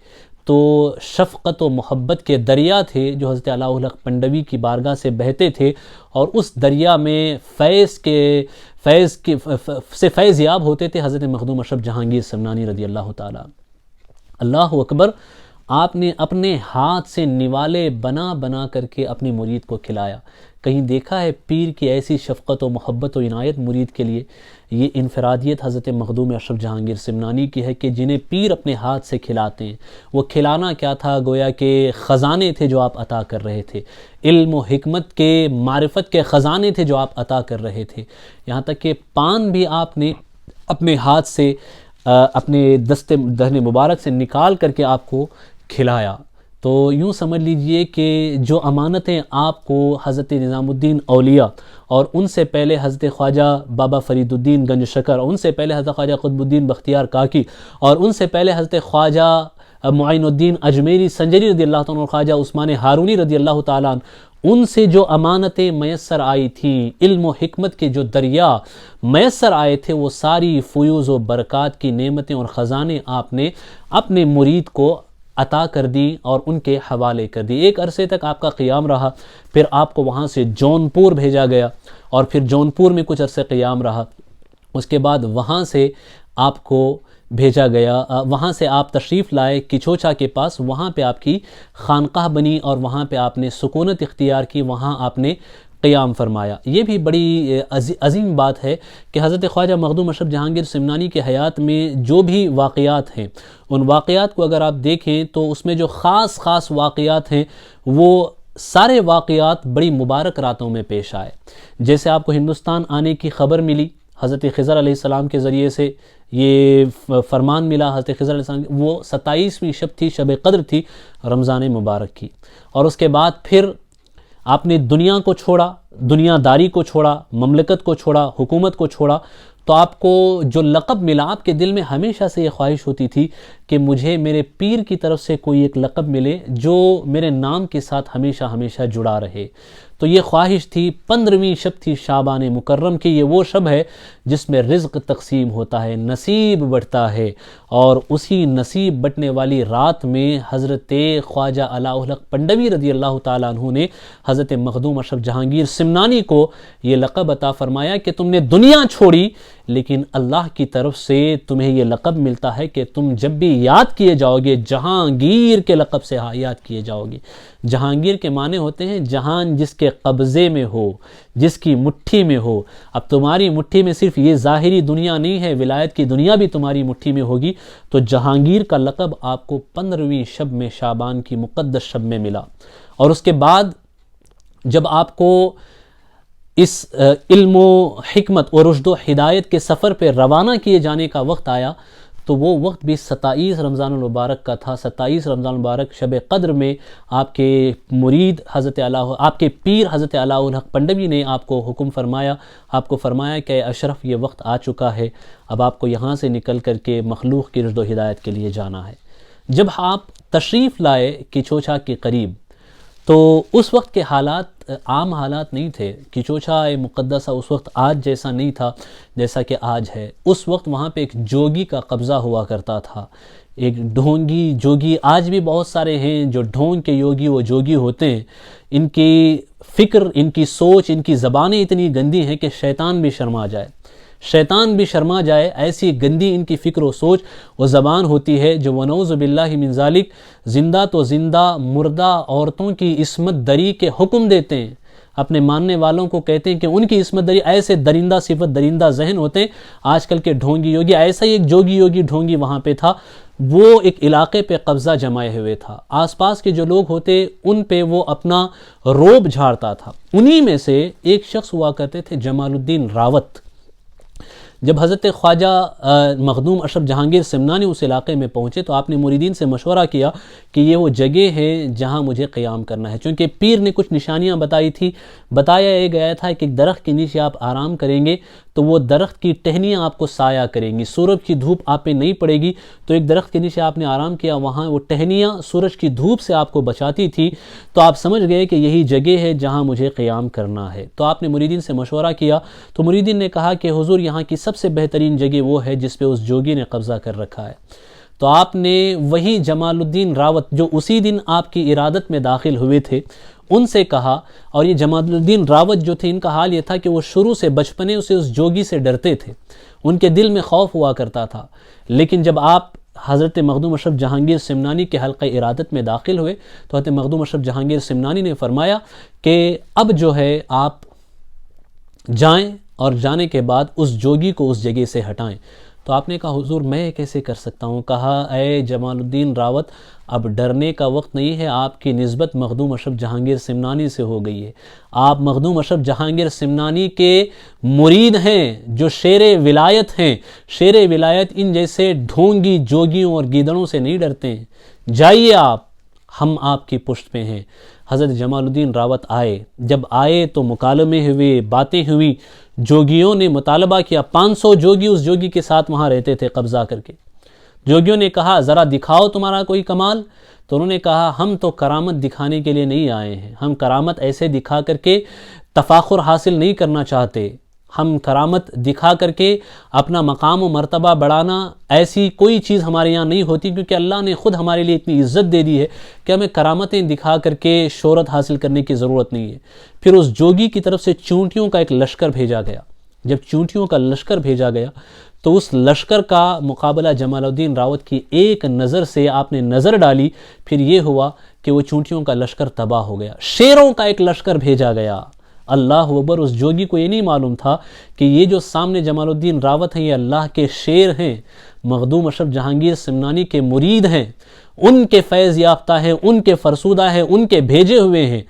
تو شفقت و محبت کے دریا تھے جو حضرت علاء الحق پنڈوی کی بارگاہ سے بہتے تھے، اور اس دریا میں فیض یاب ہوتے تھے حضرت مخدوم اشرف جہانگیر سمنانی رضی اللہ تعالیٰ۔ اللہ اکبر، آپ نے اپنے ہاتھ سے نوالے بنا بنا کر کے اپنے مرید کو کھلایا۔ کہیں دیکھا ہے پیر کی ایسی شفقت و محبت و عنایت مرید کے لیے؟ یہ انفرادیت حضرت مخدوم اشرف جہانگیر سمنانی کی ہے کہ جنہیں پیر اپنے ہاتھ سے کھلاتے ہیں۔ وہ کھلانا کیا تھا؟ گویا کہ خزانے تھے جو آپ عطا کر رہے تھے، علم و حکمت کے، معرفت کے خزانے تھے جو آپ عطا کر رہے تھے۔ یہاں تک کہ پان بھی آپ نے اپنے ہاتھ سے اپنے دہن مبارک سے نکال کر کے آپ کو کھلایا۔ تو یوں سمجھ لیجئے کہ جو امانتیں آپ کو حضرت نظام الدین اولیاء، اور ان سے پہلے حضرت خواجہ بابا فرید الدین گنج شکر، اور ان سے پہلے حضرت خواجہ قطب الدین بختیار کاکی، اور ان سے پہلے حضرت خواجہ معین الدین اجمیری سنجری رضی اللہ تعالیٰ عنہ، خواجہ عثمان ہارونی رضی اللہ تعالیٰ عنہ، ان سے جو امانتیں میسر آئی تھیں، علم و حکمت کے جو دریا میسر آئے تھے، وہ ساری فیوز و برکات کی نعمتیں اور خزانے آپ نے اپنے مرید کو عطا کر دی اور ان کے حوالے کر دی۔ ایک عرصے تک آپ کا قیام رہا، پھر آپ کو وہاں سے جونپور بھیجا گیا، اور پھر جونپور میں کچھ عرصے قیام رہا۔ اس کے بعد وہاں سے آپ کو بھیجا گیا، وہاں سے آپ تشریف لائے کچوچا کے پاس، وہاں پہ آپ کی خانقاہ بنی اور وہاں پہ آپ نے سکونت اختیار کی، وہاں آپ نے قیام فرمایا۔ یہ بھی بڑی عظیم بات ہے کہ حضرت خواجہ مخدوم اشرف جہانگیر سمنانی کے حیات میں جو بھی واقعات ہیں، ان واقعات کو اگر آپ دیکھیں تو اس میں جو خاص واقعات ہیں، وہ سارے واقعات بڑی مبارک راتوں میں پیش آئے۔ جیسے آپ کو ہندوستان آنے کی خبر ملی، حضرت خضر علیہ السلام کے ذریعے سے یہ فرمان ملا، حضرت خضر علیہ السلام، وہ 27ویں شب تھی، شب قدر تھی رمضان مبارک کی، اور اس کے بعد پھر آپ نے دنیا کو چھوڑا، دنیا داری کو چھوڑا، مملکت کو چھوڑا، حکومت کو چھوڑا، تو آپ کو جو لقب ملا، آپ کے دل میں ہمیشہ سے یہ خواہش ہوتی تھی کہ مجھے میرے پیر کی طرف سے کوئی ایک لقب ملے جو میرے نام کے ساتھ ہمیشہ جڑا رہے۔ تو یہ خواہش تھی۔ 15ویں شب تھی شعبان مکرم کی، یہ وہ شب ہے جس میں رزق تقسیم ہوتا ہے، نصیب بٹتا ہے، اور اسی نصیب بٹنے والی رات میں حضرت خواجہ علاء الحق پنڈوی رضی اللہ تعالیٰ عنہ نے حضرت مخدوم اشرف جہانگیر سمنانی کو یہ لقب عطا فرمایا کہ تم نے دنیا چھوڑی، لیکن اللہ کی طرف سے تمہیں یہ لقب ملتا ہے کہ تم جب بھی یاد کیے جاؤ گے، جہانگیر کے لقب سے یاد کیے جاؤ گے۔ جہانگیر کے معنی ہوتے ہیں جہان جس کے قبضے میں ہو، جس کی مٹھی میں ہو۔ اب تمہاری مٹھی میں صرف یہ ظاہری دنیا نہیں ہے، ولایت کی دنیا بھی تمہاری مٹھی میں ہوگی۔ تو جہانگیر کا لقب آپ کو 15ویں شب میں، شعبان کی مقدس شب میں ملا۔ اور اس کے بعد جب آپ کو اس علم و حکمت اور رشد و ہدایت کے سفر پہ روانہ کیے جانے کا وقت آیا، تو وہ وقت بھی 27 رمضان المبارک کا تھا۔ 27 رمضان المبارک شب قدر میں آپ کے مرید آپ کے پیر حضرت علاء الحق پنڈوی نے آپ کو حکم فرمایا، آپ کو فرمایا کہ اے اشرف، یہ وقت آ چکا ہے، اب آپ کو یہاں سے نکل کر کے مخلوق کی رشد و ہدایت کے لیے جانا ہے۔ جب آپ تشریف لائے کچوچا کے قریب، تو اس وقت کے حالات عام حالات نہیں تھے۔ کچوچا مقدسہ اس وقت آج جیسا نہیں تھا جیسا کہ آج ہے۔ اس وقت وہاں پہ ایک جوگی کا قبضہ ہوا کرتا تھا، ایک ڈھونگی جوگی۔ آج بھی بہت سارے ہیں جو ڈھونگ کے یوگی وہ جوگی ہوتے ہیں، ان کی فکر، ان کی سوچ، ان کی زبانیں اتنی گندی ہیں کہ شیطان بھی شرما جائے، شیطان بھی شرما جائے، ایسی گندی ان کی فکر و سوچ و زبان ہوتی ہے، جو ونعوذ باللہ من ذالک زندہ تو زندہ مردہ عورتوں کی عصمت دری کے حکم دیتے ہیں، اپنے ماننے والوں کو کہتے ہیں کہ ان کی عصمت دری، ایسے درندہ صفت، درندہ ذہن ہوتے ہیں آج کل کے ڈھونگی یوگی۔ ایسا ہی ایک جوگی یوگی ڈھونگی وہاں پہ تھا، وہ ایک علاقے پہ قبضہ جمائے ہوئے تھا، آس پاس کے جو لوگ ہوتے ان پہ وہ اپنا روب جھاڑتا تھا۔ انہی میں سے ایک شخص ہوا کرتے تھے جمال الدین راوت۔ جب حضرت خواجہ مخدوم اشرف جہانگیر سمنانی اس علاقے میں پہنچے تو آپ نے مریدین سے مشورہ کیا کہ یہ وہ جگہ ہے جہاں مجھے قیام کرنا ہے، چونکہ پیر نے کچھ نشانیاں بتائی تھی۔ بتایا یہ گیا تھا کہ ایک درخت کے نیچے آپ آرام کریں گے تو وہ درخت کی ٹہنیاں آپ کو سایہ کریں گی، سورج کی دھوپ آپ پہ نہیں پڑے گی۔ تو ایک درخت کے نیچے آپ نے آرام کیا، وہاں وہ ٹہنیاں سورج کی دھوپ سے آپ کو بچاتی تھی، تو آپ سمجھ گئے کہ یہی جگہ ہے جہاں مجھے قیام کرنا ہے۔ تو آپ نے مریدین سے مشورہ کیا، تو مریدین نے کہا کہ حضور، یہاں کی سب سے بہترین جگہ وہ ہے جس پہ اس جوگی نے قبضہ کر رکھا ہے۔ تو آپ نے وہی جمال الدین راوت جو اسی دن آپ کی ارادت میں داخل ہوئے تھے ان سے کہا، اور یہ جمال الدین راوت جو تھے ان کا حال یہ تھا کہ وہ شروع سے بچپنے سے اس جوگی سے ڈرتے تھے، ان کے دل میں خوف ہوا کرتا تھا، لیکن جب آپ حضرت مخدوم اشرف جہانگیر سمنانی کے حلقہ ارادت میں داخل ہوئے تو حضرت مخدوم اشرف جہانگیر سمنانی نے فرمایا کہ اب جو ہے آپ جائیں اور جانے کے بعد اس جوگی کو اس جگہ سے ہٹائیں۔ تو آپ نے کہا حضور میں کیسے کر سکتا ہوں؟ کہا اے جمال الدین راوت اب ڈرنے کا وقت نہیں ہے، آپ کی نسبت مخدوم اشرف جہانگیر سمنانی سے ہو گئی ہے، آپ مخدوم اشرف جہانگیر سمنانی کے مرید ہیں جو شیر ولایت ہیں۔ شیر ولایت ان جیسے ڈھونگی جوگیوں اور گیدڑوں سے نہیں ڈرتے ہیں، جائیے آپ، ہم آپ کی پشت پہ ہیں۔ حضرت جمال الدین راوت آئے، جب آئے تو مکالمے ہوئے، باتیں ہوئی، جوگیوں نے مطالبہ کیا، 500 جوگی اس جوگی کے ساتھ وہاں رہتے تھے قبضہ کر کے۔ جوگیوں نے کہا ذرا دکھاؤ تمہارا کوئی کمال، تو انہوں نے کہا ہم تو کرامت دکھانے کے لیے نہیں آئے ہیں، ہم کرامت ایسے دکھا کر کے تفاخر حاصل نہیں کرنا چاہتے، ہم کرامت دکھا کر کے اپنا مقام و مرتبہ بڑھانا ایسی کوئی چیز ہمارے یہاں نہیں ہوتی، کیونکہ اللہ نے خود ہمارے لیے اتنی عزت دے دی ہے کہ ہمیں کرامتیں دکھا کر کے شہرت حاصل کرنے کی ضرورت نہیں ہے۔ پھر اس جوگی کی طرف سے چونٹیوں کا ایک لشکر بھیجا گیا، جب چونٹیوں کا لشکر بھیجا گیا تو اس لشکر کا مقابلہ جمال الدین راوت کی ایک نظر سے آپ نے نظر ڈالی، پھر یہ ہوا کہ وہ چونٹیوں کا لشکر تباہ ہو گیا، شیروں کا ایک لشکر بھیجا گیا۔ اللہ اکبر! اس جوگی کو یہ نہیں معلوم تھا کہ یہ جو سامنے جمال الدین راوت ہیں یہ اللہ کے شیر ہیں، مخدوم اشرف جہانگیر سمنانی کے مرید ہیں، ان کے فیض یافتہ ہیں، ان کے فرسودہ ہیں، ان کے بھیجے ہوئے ہیں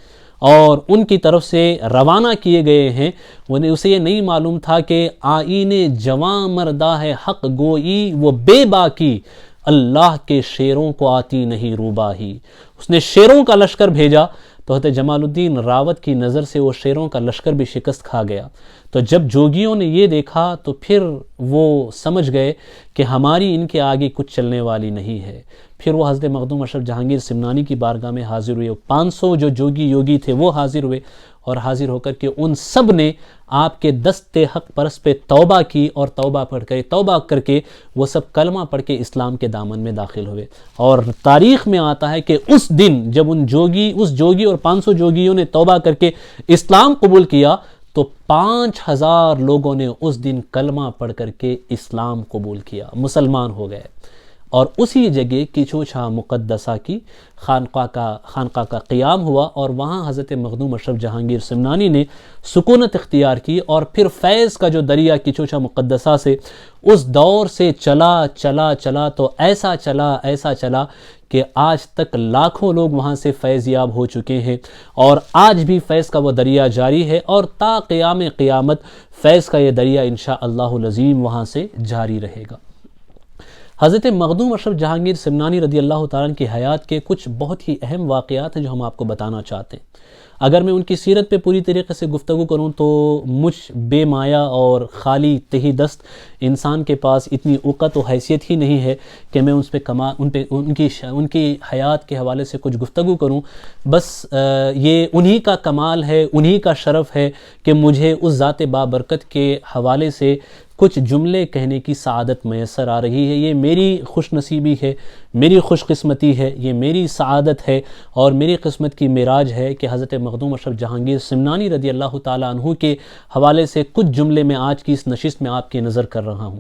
اور ان کی طرف سے روانہ کیے گئے ہیں۔ اسے یہ نہیں معلوم تھا کہ آئین جواں مردہ ہے حق گوئی وہ بے باکی، اللہ کے شیروں کو آتی نہیں روباہی۔ اس نے شیروں کا لشکر بھیجا تو حضرت جمال الدین راوت کی نظر سے وہ شیروں کا لشکر بھی شکست کھا گیا۔ تو جب جوگیوں نے یہ دیکھا تو پھر وہ سمجھ گئے کہ ہماری ان کے آگے کچھ چلنے والی نہیں ہے۔ پھر وہ حضرت مخدوم اشرف جہانگیر سمنانی کی بارگاہ میں حاضر ہوئے، 500 جو جوگی یوگی تھے وہ حاضر ہوئے، اور حاضر ہو کر کے ان سب نے آپ کے دست حق پرست پہ توبہ کی، اور توبہ کر کے وہ سب کلمہ پڑھ کے اسلام کے دامن میں داخل ہوئے۔ اور تاریخ میں آتا ہے کہ اس دن جب اس جوگی اور 500 جوگیوں نے توبہ کر کے اسلام قبول کیا تو 5000 لوگوں نے اس دن کلمہ پڑھ کر کے اسلام قبول کیا، مسلمان ہو گئے۔ اور اسی جگہ کیچوچھا مقدسہ کی خانقاہ کا قیام ہوا، اور وہاں حضرت مخدوم اشرف جہانگیر سمنانی نے سکونت اختیار کی، اور پھر فیض کا جو دریا کیچوچھا مقدسہ سے اس دور سے چلا تو ایسا چلا کہ آج تک لاکھوں لوگ وہاں سے فیض یاب ہو چکے ہیں، اور آج بھی فیض کا وہ دریا جاری ہے، اور تا قیام قیامت فیض کا یہ دریا انشاءاللہ العظیم وہاں سے جاری رہے گا۔ حضرت مخدوم اشرف جہانگیر سمنانی رضی اللہ تعالیٰ عنہ کی حیات کے کچھ بہت ہی اہم واقعات ہیں جو ہم آپ کو بتانا چاہتے ہیں۔ اگر میں ان کی سیرت پہ پوری طریقے سے گفتگو کروں تو مجھ بے مایا اور خالی تہی دست انسان کے پاس اتنی اوقات و حیثیت ہی نہیں ہے کہ میں ان کی حیات کے حوالے سے کچھ گفتگو کروں۔ بس یہ انہی کا کمال ہے، انہی کا شرف ہے کہ مجھے اس ذات بابرکت کے حوالے سے کچھ جملے کہنے کی سعادت میسر آ رہی ہے۔ یہ میری خوش نصیبی ہے، میری خوش قسمتی ہے، یہ میری سعادت ہے اور میری قسمت کی معراج ہے کہ حضرت مخدوم اشرف جہانگیر سمنانی رضی اللہ تعالیٰ عنہ کے حوالے سے کچھ جملے میں آج کی اس نشست میں آپ کی نظر کر رہا ہوں۔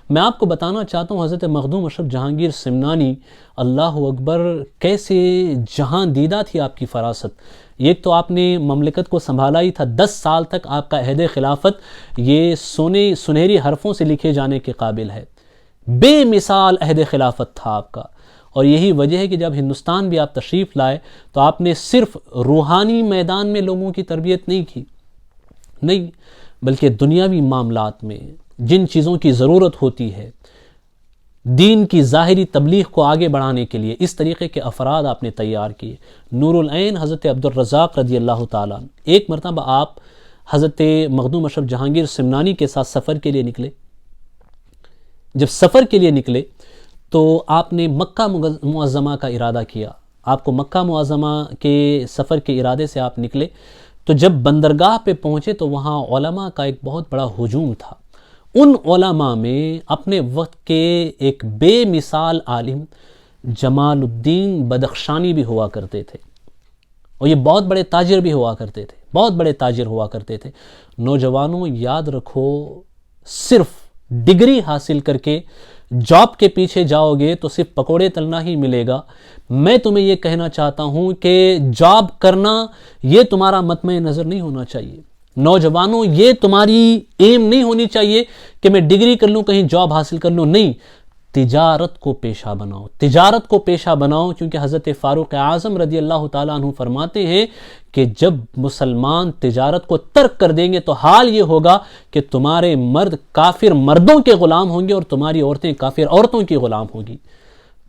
میں آپ کو بتانا چاہتا ہوں حضرت مخدوم اشرف جہانگیر سمنانی، اللہ اکبر، کیسے جہاں دیدہ تھی آپ کی فراست۔ ایک تو آپ نے مملکت کو سنبھالا ہی تھا، 10 سال تک آپ کا عہد خلافت یہ سنہری حرفوں سے لکھے جانے کے قابل ہے۔ بے مثال عہد خلافت تھا آپ کا، اور یہی وجہ ہے کہ جب ہندوستان بھی آپ تشریف لائے تو آپ نے صرف روحانی میدان میں لوگوں کی تربیت نہیں کی، نہیں، بلکہ دنیاوی معاملات میں جن چیزوں کی ضرورت ہوتی ہے دین کی ظاہری تبلیغ کو آگے بڑھانے کے لیے، اس طریقے کے افراد آپ نے تیار کیے۔ نور العین حضرت عبدالرزاق رضی اللہ تعالیٰ، ایک مرتبہ آپ حضرت مخدوم اشرف جہانگیر سمنانی کے ساتھ سفر کے لیے نکلے۔ جب سفر کے لیے نکلے تو آپ نے مکہ معظمہ کا ارادہ کیا۔ آپ کو مکہ معظمہ کے سفر کے ارادے سے آپ نکلے تو جب بندرگاہ پہ پہنچے تو وہاں علماء کا ایک بہت بڑا ہجوم تھا۔ ان علماء میں اپنے وقت کے ایک بے مثال عالم جمال الدین بدخشانی بھی ہوا کرتے تھے، اور یہ بہت بڑے تاجر بھی ہوا کرتے تھے، بہت بڑے تاجر ہوا کرتے تھے۔ نوجوانوں یاد رکھو، صرف ڈگری حاصل کر کے جاب کے پیچھے جاؤ گے تو صرف پکوڑے تلنا ہی ملے گا۔ میں تمہیں یہ کہنا چاہتا ہوں کہ جاب کرنا یہ تمہارا مطمع نظر نہیں ہونا چاہیے۔ نوجوانوں، یہ تمہاری ایم نہیں ہونی چاہیے کہ میں ڈگری کر لوں، کہیں جاب حاصل کر لوں، نہیں، تجارت کو پیشہ بناؤ، تجارت کو پیشہ بناؤ، کیونکہ حضرت فاروق اعظم رضی اللہ تعالیٰ عنہ فرماتے ہیں کہ جب مسلمان تجارت کو ترک کر دیں گے تو حال یہ ہوگا کہ تمہارے مرد کافر مردوں کے غلام ہوں گے اور تمہاری عورتیں کافر عورتوں کی غلام ہوگی۔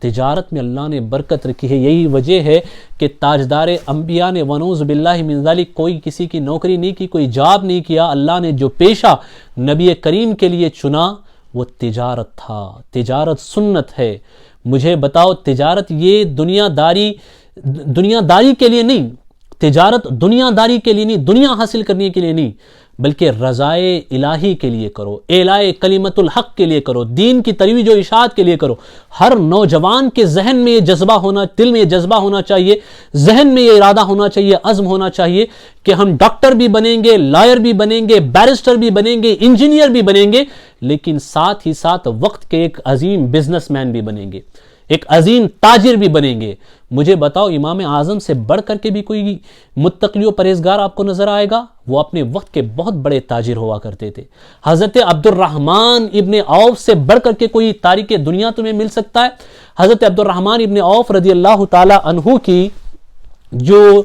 تجارت میں اللہ نے برکت رکھی ہے، یہی وجہ ہے کہ تاجدار انبیاء نے ونعوذ باللہ من ذالک کوئی کسی کی نوکری نہیں کی، کوئی جاب نہیں کیا۔ اللہ نے جو پیشہ نبی کریم کے لیے چنا وہ تجارت تھا۔ تجارت سنت ہے۔ مجھے بتاؤ، تجارت یہ دنیا داری کے لیے نہیں، تجارت دنیا داری کے لیے نہیں، دنیا حاصل کرنے کے لیے نہیں، بلکہ رضائے الہی کے لیے کرو، اعلاء کلمت الحق کے لیے کرو، دین کی ترویج و اشاعت کے لیے کرو۔ ہر نوجوان کے ذہن میں یہ جذبہ ہونا، دل میں یہ جذبہ ہونا چاہیے، ذہن میں یہ ارادہ ہونا چاہیے، عزم ہونا چاہیے کہ ہم ڈاکٹر بھی بنیں گے، لائر بھی بنیں گے، بیرسٹر بھی بنیں گے، انجینئر بھی بنیں گے، لیکن ساتھ ہی ساتھ وقت کے ایک عظیم بزنس مین بھی بنیں گے، ایک عظیم تاجر بھی بنیں گے۔ مجھے بتاؤ، امام اعظم سے بڑھ کر کے بھی کوئی متقی و پرہیزگار آپ کو نظر آئے گا؟ وہ اپنے وقت کے بہت بڑے تاجر ہوا کرتے تھے۔ حضرت عبد الرحمن ابن عوف سے بڑھ کر کے کوئی تاریخ دنیا تمہیں مل سکتا ہے؟ حضرت عبد الرحمن ابن عوف رضی اللہ تعالی عنہ کی جو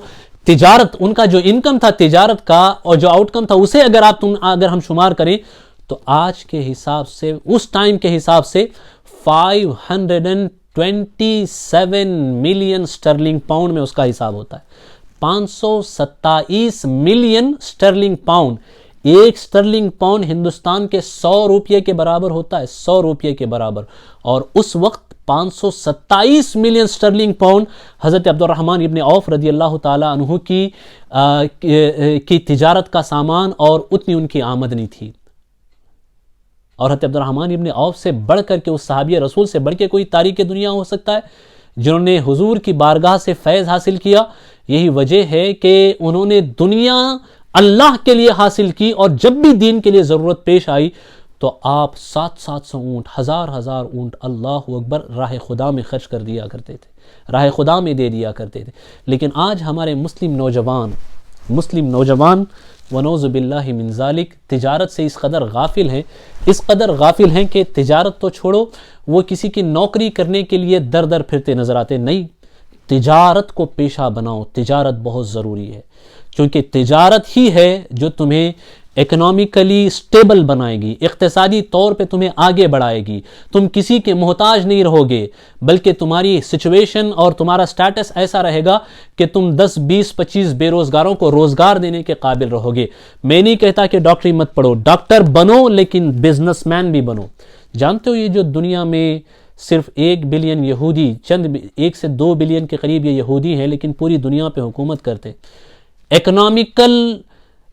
تجارت، ان کا جو انکم تھا تجارت کا اور جو آؤٹ کم تھا، اسے اگر ہم شمار کریں تو آج کے حساب سے، اس ٹائم کے حساب سے 527 ملین سٹرلنگ پاؤنڈ میں اس کا حساب ہوتا ہے۔ 527 ملین سٹرلنگ پاؤنڈ، ایک سٹرلنگ پاؤنڈ ہندوستان کے 100 روپے کے برابر ہوتا ہے، 100 روپے کے برابر، اور اس وقت 527 ملین سٹرلنگ پاؤنڈ حضرت عبد الرحمن ابن عوف رضی اللہ تعالی عنہ کی تجارت کا سامان اور اتنی ان کی آمدنی تھی۔ اور حضرت عبد الرحمن ابن عوف سے بڑھ کر کے، اس صحابی رسول سے بڑھ کے کوئی تاریخ دنیا ہو سکتا ہے جنہوں نے حضور کی بارگاہ سے فیض حاصل کیا؟ یہی وجہ ہے کہ انہوں نے دنیا اللہ کے لیے حاصل کی، اور جب بھی دین کے لیے ضرورت پیش آئی تو آپ 700 اونٹ، ہزار اونٹ، اللہ اکبر، راہ خدا میں خرچ کر دیا کرتے تھے، راہ خدا میں دے دیا کرتے تھے۔ لیکن آج ہمارے مسلم نوجوان ونعوذ باللہ من ذالک تجارت سے اس قدر غافل ہیں کہ تجارت تو چھوڑو، وہ کسی کی نوکری کرنے کے لیے در در پھرتے نظر آتے۔ نہیں، تجارت کو پیشہ بناؤ، تجارت بہت ضروری ہے، کیونکہ تجارت ہی ہے جو تمہیں اکنامکلی سٹیبل بنائے گی، اقتصادی طور پہ تمہیں آگے بڑھائے گی۔ تم کسی کے محتاج نہیں رہو گے، بلکہ تمہاری سچویشن اور تمہارا سٹیٹس ایسا رہے گا کہ تم 10 20 25 بے روزگاروں کو روزگار دینے کے قابل رہو گے۔ میں نہیں کہتا کہ ڈاکٹری مت پڑھو، ڈاکٹر بنو، لیکن بزنس مین بھی بنو۔ جانتے ہو، یہ جو دنیا میں صرف 1 بلین یہودی، 1 سے 2 بلین کے قریب یہ یہودی ہیں، لیکن پوری دنیا پہ حکومت کرتے۔ اکنامیکل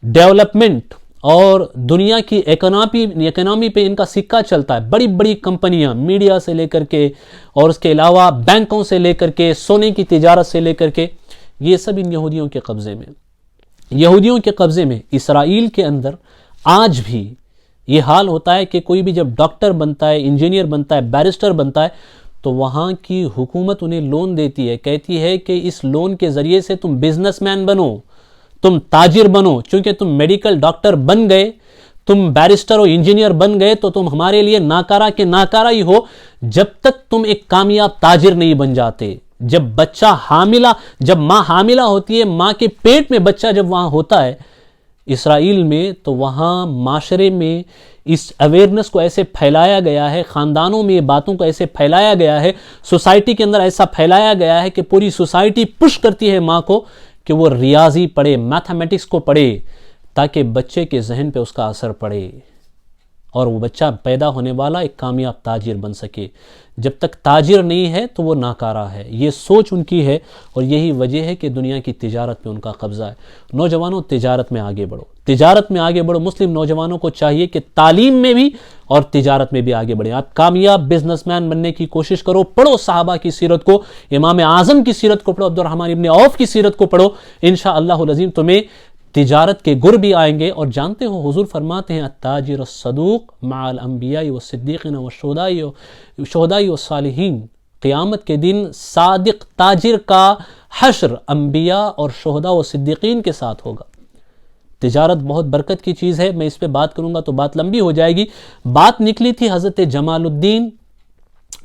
ڈیولپمنٹ اور دنیا کی اکنامی پہ ان کا سکہ چلتا ہے۔ بڑی بڑی کمپنیاں، میڈیا سے لے کر کے اور اس کے علاوہ بینکوں سے لے کر کے، سونے کی تجارت سے لے کر کے، یہ سب ان یہودیوں کے قبضے میں۔ اسرائیل کے اندر آج بھی یہ حال ہوتا ہے کہ کوئی بھی جب ڈاکٹر بنتا ہے، انجینئر بنتا ہے، بیرسٹر بنتا ہے، تو وہاں کی حکومت انہیں لون دیتی ہے، کہتی ہے کہ اس لون کے ذریعے سے تم بزنس مین بنو، تم تاجر بنو، چونکہ تم میڈیکل ڈاکٹر بن گئے، تم بیرسٹر اور انجینئر بن گئے تو تم ہمارے لیے ناکارہ کے ناکارہ ہی ہو، جب تک تم ایک کامیاب تاجر نہیں بن جاتے۔ جب ماں حاملہ ہوتی ہے، ماں کے پیٹ میں بچہ جب وہاں ہوتا ہے اسرائیل میں، تو وہاں معاشرے میں اس اویئرنس کو ایسے پھیلایا گیا ہے، خاندانوں میں یہ باتوں کو ایسے پھیلایا گیا ہے، سوسائٹی کے اندر ایسا پھیلایا گیا ہے کہ پوری سوسائٹی پش کرتی ہے ماں کو کہ وہ ریاضی پڑھے، میتھمیٹکس کو پڑھے، تاکہ بچے کے ذہن پہ اس کا اثر پڑے۔ اور وہ بچہ پیدا ہونے والا ایک کامیاب تاجر بن سکے۔ جب تک تاجر نہیں ہے تو وہ ناکارہ ہے، یہ سوچ ان کی ہے، اور یہی وجہ ہے کہ دنیا کی تجارت میں ان کا قبضہ ہے۔ نوجوانوں، تجارت میں آگے بڑھو، تجارت میں آگے بڑھو۔ مسلم نوجوانوں کو چاہیے کہ تعلیم میں بھی اور تجارت میں بھی آگے بڑھیں۔ آپ کامیاب بزنس مین بننے کی کوشش کرو، پڑھو صحابہ کی سیرت کو، امام اعظم کی سیرت کو پڑھو، عبد الرحمن ابن عوف کی سیرت کو پڑھو، انشاءاللہ العظیم تمہیں تجارت کے گر بھی آئیں گے۔ اور جانتے ہو حضور فرماتے ہیں التاجر الصدوق مع الانبیاء والصدیقین والشہداء والصالحین، قیامت کے دن صادق تاجر کا حشر انبیاء اور شہداء و صدیقین کے ساتھ ہوگا۔ تجارت بہت برکت کی چیز ہے، میں اس پہ بات کروں گا تو بات لمبی ہو جائے گی۔ بات نکلی تھی حضرت جمال الدین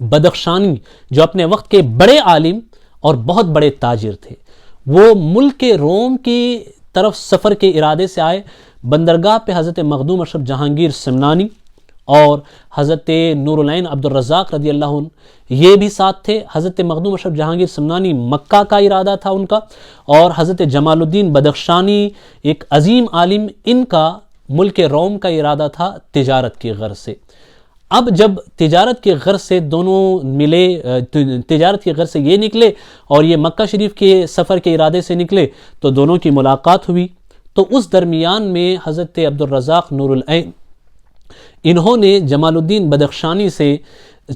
بدخشانی، جو اپنے وقت کے بڑے عالم اور بہت بڑے تاجر تھے۔ وہ ملک روم کی طرف سفر کے ارادے سے آئے۔ بندرگاہ پہ حضرت مخدوم اشرف جہانگیر سمنانی اور حضرت نور العین عبد الرزاق رضی اللہ عنہ یہ بھی ساتھ تھے۔ حضرت مخدوم اشرف جہانگیر سمنانی مکہ کا ارادہ تھا ان کا، اور حضرت جمال الدین بدخشانی ایک عظیم عالم، ان کا ملک روم کا ارادہ تھا تجارت کی غرض سے۔ اب جب تجارت کے غرض سے دونوں ملے، تجارت کے غرض سے یہ نکلے اور یہ مکہ شریف کے سفر کے ارادے سے نکلے، تو دونوں کی ملاقات ہوئی۔ تو اس درمیان میں حضرت عبد الرزاق نور العین انہوں نے جمال الدین بدخشانی سے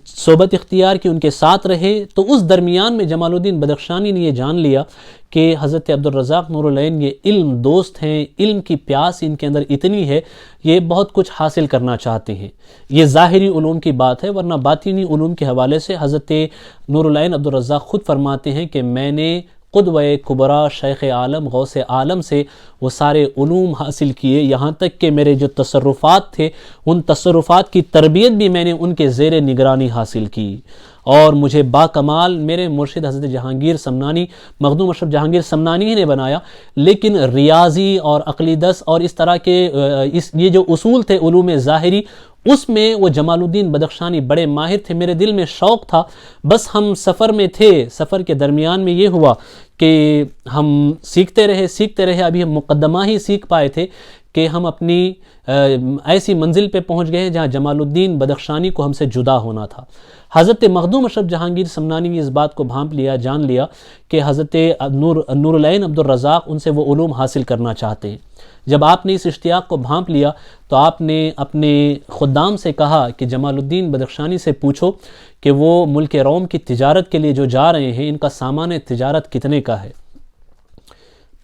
صحبت اختیار کی، ان کے ساتھ رہے۔ تو اس درمیان میں جمال الدین بدخشانی نے یہ جان لیا کہ حضرت عبد الرزاق نور العین یہ علم دوست ہیں، علم کی پیاس ان کے اندر اتنی ہے، یہ بہت کچھ حاصل کرنا چاہتے ہیں۔ یہ ظاہری علوم کی بات ہے، ورنہ باطنی علوم کے حوالے سے حضرت نور العین عبد الرزاق خود فرماتے ہیں کہ میں نے قدوہ کبریٰ شیخ عالم غوث عالم سے وہ سارے علوم حاصل کیے، یہاں تک کہ میرے جو تصرفات تھے ان تصرفات کی تربیت بھی میں نے ان کے زیر نگرانی حاصل کی، اور مجھے با کمال میرے مرشد حضرت جہانگیر سمنانی، مخدوم اشرف جہانگیر سمنانی ہی نے بنایا۔ لیکن ریاضی اور عقلی دس اور اس طرح کے یہ جو اصول تھے علوم ظاہری، اس میں وہ جمال الدین بدخشانی بڑے ماہر تھے۔ میرے دل میں شوق تھا، بس ہم سفر میں تھے، سفر کے درمیان میں یہ ہوا کہ ہم سیکھتے رہے، ابھی ہم مقدمہ ہی سیکھ پائے تھے کہ ہم اپنی ایسی منزل پہ پہنچ گئے جہاں جمال الدین بدخشانی کو ہم سے جدا ہونا تھا۔ حضرت مخدوم اشرف جہانگیر سمنانی نے اس بات کو بھانپ لیا، جان لیا کہ حضرت نور العین عبد الرزاق ان سے وہ علوم حاصل کرنا چاہتے ہیں۔ جب آپ نے اس اشتیاق کو بھانپ لیا تو آپ نے اپنے خدام سے کہا کہ جمال الدین بدخشانی سے پوچھو کہ وہ ملک روم کی تجارت کے لیے جو جا رہے ہیں ان کا سامان تجارت کتنے کا ہے۔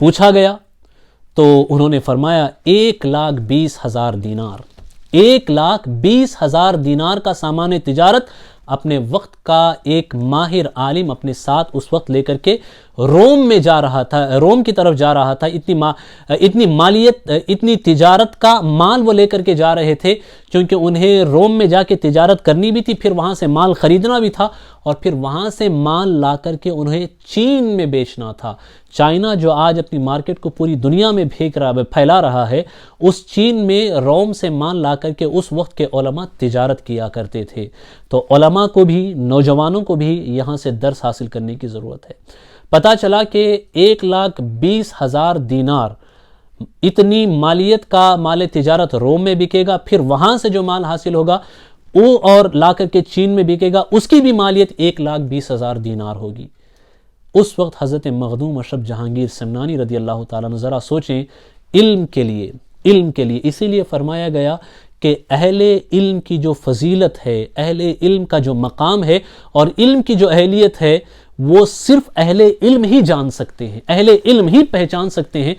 پوچھا گیا تو انہوں نے فرمایا 1,20,000 دینار، 1,20,000 دینار کا سامان تجارت اپنے وقت کا ایک ماہر عالم اپنے ساتھ اس وقت لے کر کے روم میں جا رہا تھا، روم کی طرف جا رہا تھا۔ اتنی مالیت، اتنی تجارت کا مال وہ لے کر کے جا رہے تھے، کیونکہ انہیں روم میں جا کے تجارت کرنی بھی تھی، پھر وہاں سے مال خریدنا بھی تھا، اور پھر وہاں سے مال لا کر کے انہیں چین میں بیچنا تھا۔ چائنا جو آج اپنی مارکیٹ کو پوری دنیا میں پھیلا رہا ہے، اس چین میں روم سے مال لا کر کے اس وقت کے علماء تجارت کیا کرتے تھے۔ تو علماء کو بھی، نوجوانوں کو بھی یہاں سے درس حاصل کرنے کی ضرورت ہے۔ پتہ چلا کہ 1,20,000 دینار اتنی مالیت کا مال تجارت روم میں بکے گا، پھر وہاں سے جو مال حاصل ہوگا وہ اور لا کر کے چین میں بکے گا، اس کی بھی مالیت 1,20,000 دینار ہوگی۔ اس وقت حضرت مخدوم اشرف جہانگیر سمنانی رضی اللہ تعالیٰ عنہ ذرا سوچیں، علم کے لیے اسی لیے فرمایا گیا کہ اہل علم کی جو فضیلت ہے، اہل علم کا جو مقام ہے اور علم کی جو اہلیت ہے، وہ صرف اہل علم ہی جان سکتے ہیں، اہل علم ہی پہچان سکتے ہیں۔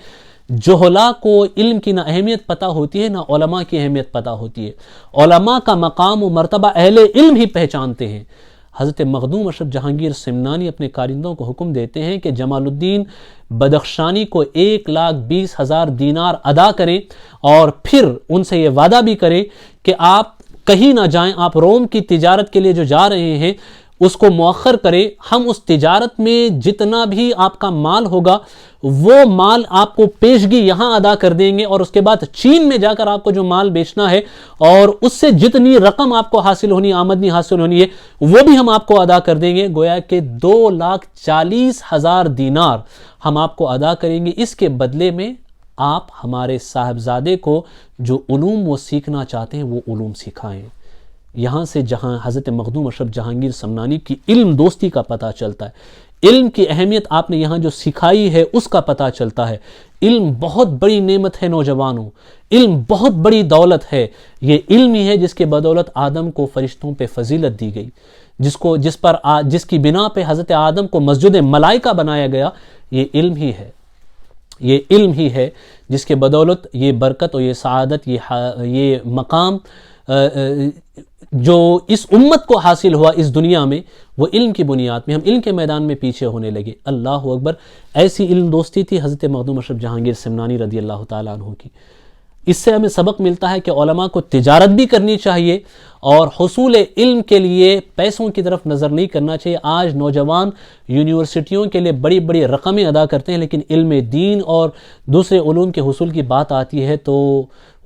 جہلا کو علم کی نہ اہمیت پتہ ہوتی ہے، نہ علماء کی اہمیت پتہ ہوتی ہے۔ علماء کا مقام و مرتبہ اہل علم ہی پہچانتے ہیں۔ حضرت مخدوم اشرف جہانگیر سمنانی اپنے کارندوں کو حکم دیتے ہیں کہ جمال الدین بدخشانی کو 1,20,000 دینار ادا کریں، اور پھر ان سے یہ وعدہ بھی کریں کہ آپ کہیں نہ جائیں، آپ روم کی تجارت کے لیے جو جا رہے ہیں اس کو مؤخر کریں، ہم اس تجارت میں جتنا بھی آپ کا مال ہوگا وہ مال آپ کو پیشگی یہاں ادا کر دیں گے، اور اس کے بعد چین میں جا کر آپ کو جو مال بیچنا ہے اور اس سے جتنی رقم آپ کو حاصل ہونی، آمدنی حاصل ہونی ہے، وہ بھی ہم آپ کو ادا کر دیں گے۔ گویا کہ 2,40,000 دینار ہم آپ کو ادا کریں گے، اس کے بدلے میں آپ ہمارے صاحبزادے کو جو علوم وہ سیکھنا چاہتے ہیں وہ علوم سکھائیں۔ یہاں سے جہاں حضرت مخدوم اشرف جہانگیر سمنانی کی علم دوستی کا پتہ چلتا ہے، علم کی اہمیت آپ نے یہاں جو سکھائی ہے اس کا پتہ چلتا ہے۔ علم بہت بڑی نعمت ہے نوجوانوں، علم بہت بڑی دولت ہے۔ یہ علم ہی ہے جس کے بدولت آدم کو فرشتوں پہ فضیلت دی گئی، جس کی بنا پہ حضرت آدم کو مسجد ملائکہ بنایا گیا۔ یہ علم ہی ہے، یہ علم ہی ہے جس کے بدولت یہ برکت اور یہ سعادت، یہ مقام جو اس امت کو حاصل ہوا اس دنیا میں، وہ علم کی بنیاد میں۔ ہم علم کے میدان میں پیچھے ہونے لگے۔ اللہ اکبر، ایسی علم دوستی تھی حضرت مخدوم اشرف جہانگیر سمنانی رضی اللہ تعالیٰ عنہ کی۔ اس سے ہمیں سبق ملتا ہے کہ علماء کو تجارت بھی کرنی چاہیے اور حصول علم کے لیے پیسوں کی طرف نظر نہیں کرنا چاہیے۔ آج نوجوان یونیورسٹیوں کے لیے بڑی بڑی رقمیں ادا کرتے ہیں، لیکن علم دین اور دوسرے علوم کے حصول کی بات آتی ہے تو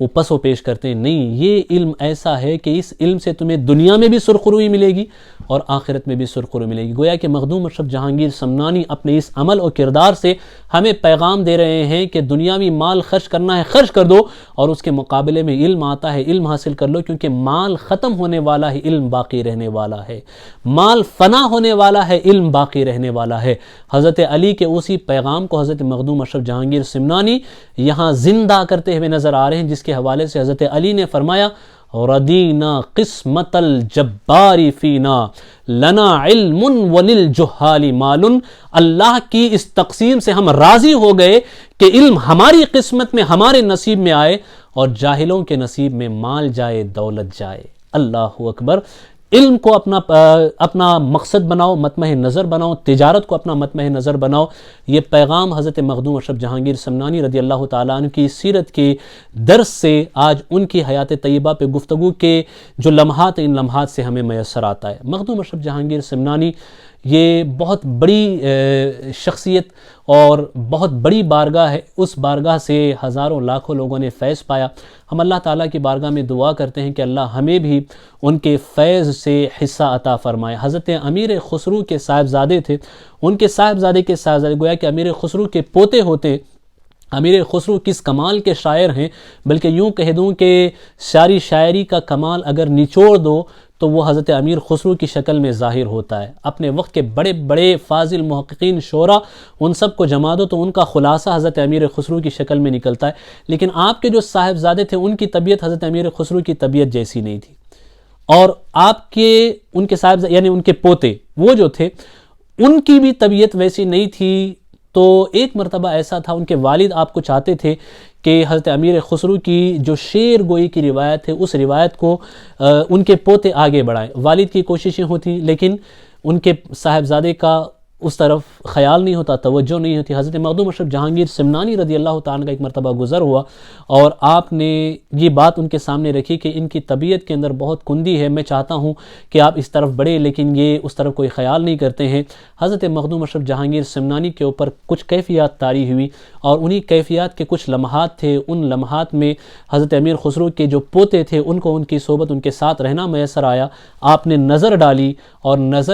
وہ پس و پیش کرتے ہیں۔ نہیں، یہ علم ایسا ہے کہ اس علم سے تمہیں دنیا میں بھی سرخروئی ملے گی اور آخرت میں بھی سرخروئی ملے گی۔ گویا کہ مخدوم اشرف جہانگیر سمنانی اپنے اس عمل اور کردار سے ہمیں پیغام دے رہے ہیں کہ دنیاوی مال خرچ کرنا ہے، خرچ کر دو، اور اس کے مقابلے میں علم آتا ہے، علم حاصل کر لو، کیونکہ مال ختم ہونے والا ہے، علم باقی رہنے والا ہے۔ مال فنا ہونے والا ہے، علم باقی رہنے والا ہے۔ حضرت علی کے اسی پیغام کو حضرت مخدوم اشرف جہانگیر سمنانی یہاں زندہ کرتے ہوئے نظر آ رہے ہیں، جس کے حوالے سے حضرت علی نے فرمایا، رَدِينَا قِسْمَةَ الْجَبَّارِ فِينَا لَنَا عِلْمٌ وَلِلْجُهَّالِ مَالٌ۔ اللہ کی اس تقسیم سے ہم راضی ہو گئے کہ علم ہماری قسمت میں، ہمارے نصیب میں آئے، اور جاہلوں کے نصیب میں مال جائے، دولت جائے۔ اللہ اکبر۔ علم کو اپنا مقصد بناؤ، مطمع نظر بناؤ، تجارت کو اپنا مطمع نظر بناؤ۔ یہ پیغام حضرت مخدوم اشرف جہانگیر سمنانی رضی اللہ تعالیٰ عنہ کی سیرت کے درس سے، آج ان کی حیات طیبہ پہ گفتگو کے جو لمحات، ان لمحات سے ہمیں میسر آتا ہے۔ مخدوم اشرف جہانگیر سمنانی یہ بہت بڑی شخصیت اور بہت بڑی بارگاہ ہے۔ اس بارگاہ سے ہزاروں لاکھوں لوگوں نے فیض پایا۔ ہم اللہ تعالیٰ کی بارگاہ میں دعا کرتے ہیں کہ اللہ ہمیں بھی ان کے فیض سے حصہ عطا فرمائے۔ حضرت امیر خسرو کے صاحبزادے تھے، ان کے صاحبزادے کے صاحبزادے، گویا کہ امیر خسرو کے پوتے ہوتے۔ امیر خسرو کس کمال کے شاعر ہیں، بلکہ یوں کہہ دوں کہ شاعری کا کمال اگر نچوڑ دو تو وہ حضرت امیر خسرو کی شکل میں ظاہر ہوتا ہے۔ اپنے وقت کے بڑے بڑے فاضل محققین شعراء، ان سب کو جما دو تو ان کا خلاصہ حضرت امیر خسرو کی شکل میں نکلتا ہے۔ لیکن آپ کے جو صاحبزادے تھے، ان کی طبیعت حضرت امیر خسرو کی طبیعت جیسی نہیں تھی، اور ان کے صاحبزادے یعنی ان کے پوتے وہ جو تھے، ان کی بھی طبیعت ویسی نہیں تھی۔ تو ایک مرتبہ ایسا تھا، ان کے والد آپ کو چاہتے تھے کہ حضرت امیر خسرو کی جو شعر گوئی کی روایت ہے، اس روایت کو ان کے پوتے آگے بڑھائیں۔ والد کی کوششیں ہوتی، لیکن ان کے صاحبزادے کا اس طرف خیال نہیں ہوتا، توجہ نہیں ہوتی۔ حضرت مخدوم اشرف جہانگیر سمنانی رضی اللہ تعالیٰ کا ایک مرتبہ گزر ہوا، اور آپ نے یہ بات ان کے سامنے رکھی کہ ان کی طبیعت کے اندر بہت کندی ہے، میں چاہتا ہوں کہ آپ اس طرف بڑھیں، لیکن یہ اس طرف کوئی خیال نہیں کرتے ہیں۔ حضرت مخدوم اشرف جہانگیر سمنانی کے اوپر کچھ کیفیات طاری ہوئی، اور انہی کیفیات کے کچھ لمحات تھے۔ ان لمحات میں حضرت امیر خسرو کے جو پوتے تھے، ان کو ان کی صحبت، ان کے ساتھ رہنا میسر آیا۔ آپ نے نظر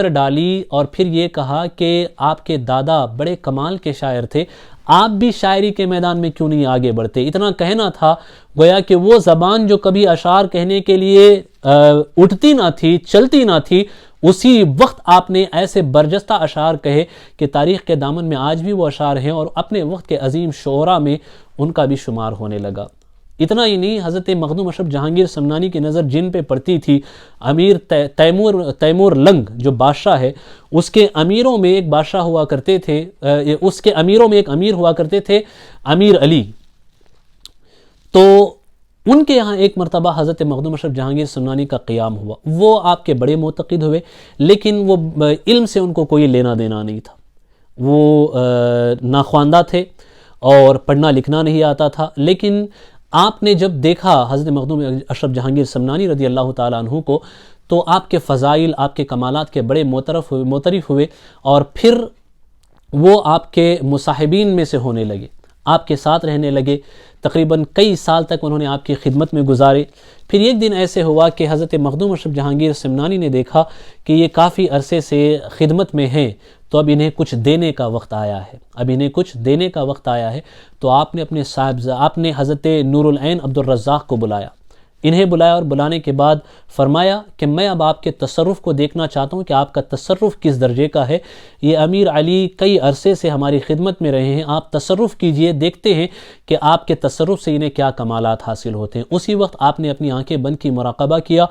ڈالی اور پھر یہ کہا کہ آپ کے دادا بڑے کمال کے شاعر تھے، آپ بھی شاعری کے میدان میں کیوں نہیں آگے بڑھتے؟ اتنا کہنا تھا، گویا کہ وہ زبان جو کبھی اشعار کہنے کے لیے اٹھتی نہ تھی، چلتی نہ تھی، اسی وقت آپ نے ایسے برجستہ اشعار کہے کہ تاریخ کے دامن میں آج بھی وہ اشعار ہیں، اور اپنے وقت کے عظیم شعراء میں ان کا بھی شمار ہونے لگا۔ اتنا ہی نہیں، حضرت مخدوم اشرف جہانگیر سمنانی کی نظر جن پہ پڑتی تھی، امیر تیمور لنگ جو بادشاہ ہے، اس کے امیروں میں ایک بادشاہ ہوا کرتے تھے، اس کے امیروں میں ایک امیر ہوا کرتے تھے، امیر علی۔ تو ان کے یہاں ایک مرتبہ حضرت مخدوم اشرف جہانگیر سمنانی کا قیام ہوا۔ وہ آپ کے بڑے معتقد ہوئے، لیکن وہ علم سے ان کو کوئی لینا دینا نہیں تھا۔ وہ ناخواندہ تھے اور پڑھنا لکھنا نہیں آتا تھا، لیکن آپ نے جب دیکھا حضرت مخدوم اشرف جہانگیر سمنانی رضی اللہ تعالیٰ عنہ کو، تو آپ کے فضائل، آپ کے کمالات کے بڑے معترف ہوئے، اور پھر وہ آپ کے مصاحبین میں سے ہونے لگے۔ آپ کے ساتھ رہنے لگے، تقریباً کئی سال تک انہوں نے آپ کی خدمت میں گزارے۔ پھر ایک دن ایسے ہوا کہ حضرت مخدوم اشرف جہانگیر سمنانی نے دیکھا کہ یہ کافی عرصے سے خدمت میں ہیں، تو اب انہیں کچھ دینے کا وقت آیا ہے، تو آپ نے اپنے آپ نے حضرت نور العین عبدالرزاق کو بلایا، انہیں بلایا، اور بلانے کے بعد فرمایا کہ میں اب آپ کے تصرف کو دیکھنا چاہتا ہوں کہ آپ کا تصرف کس درجے کا ہے۔ یہ امیر علی کئی عرصے سے ہماری خدمت میں رہے ہیں، آپ تصرف کیجئے، دیکھتے ہیں کہ آپ کے تصرف سے انہیں کیا کمالات حاصل ہوتے ہیں۔ اسی وقت آپ نے اپنی آنکھیں بند کی، مراقبہ کیا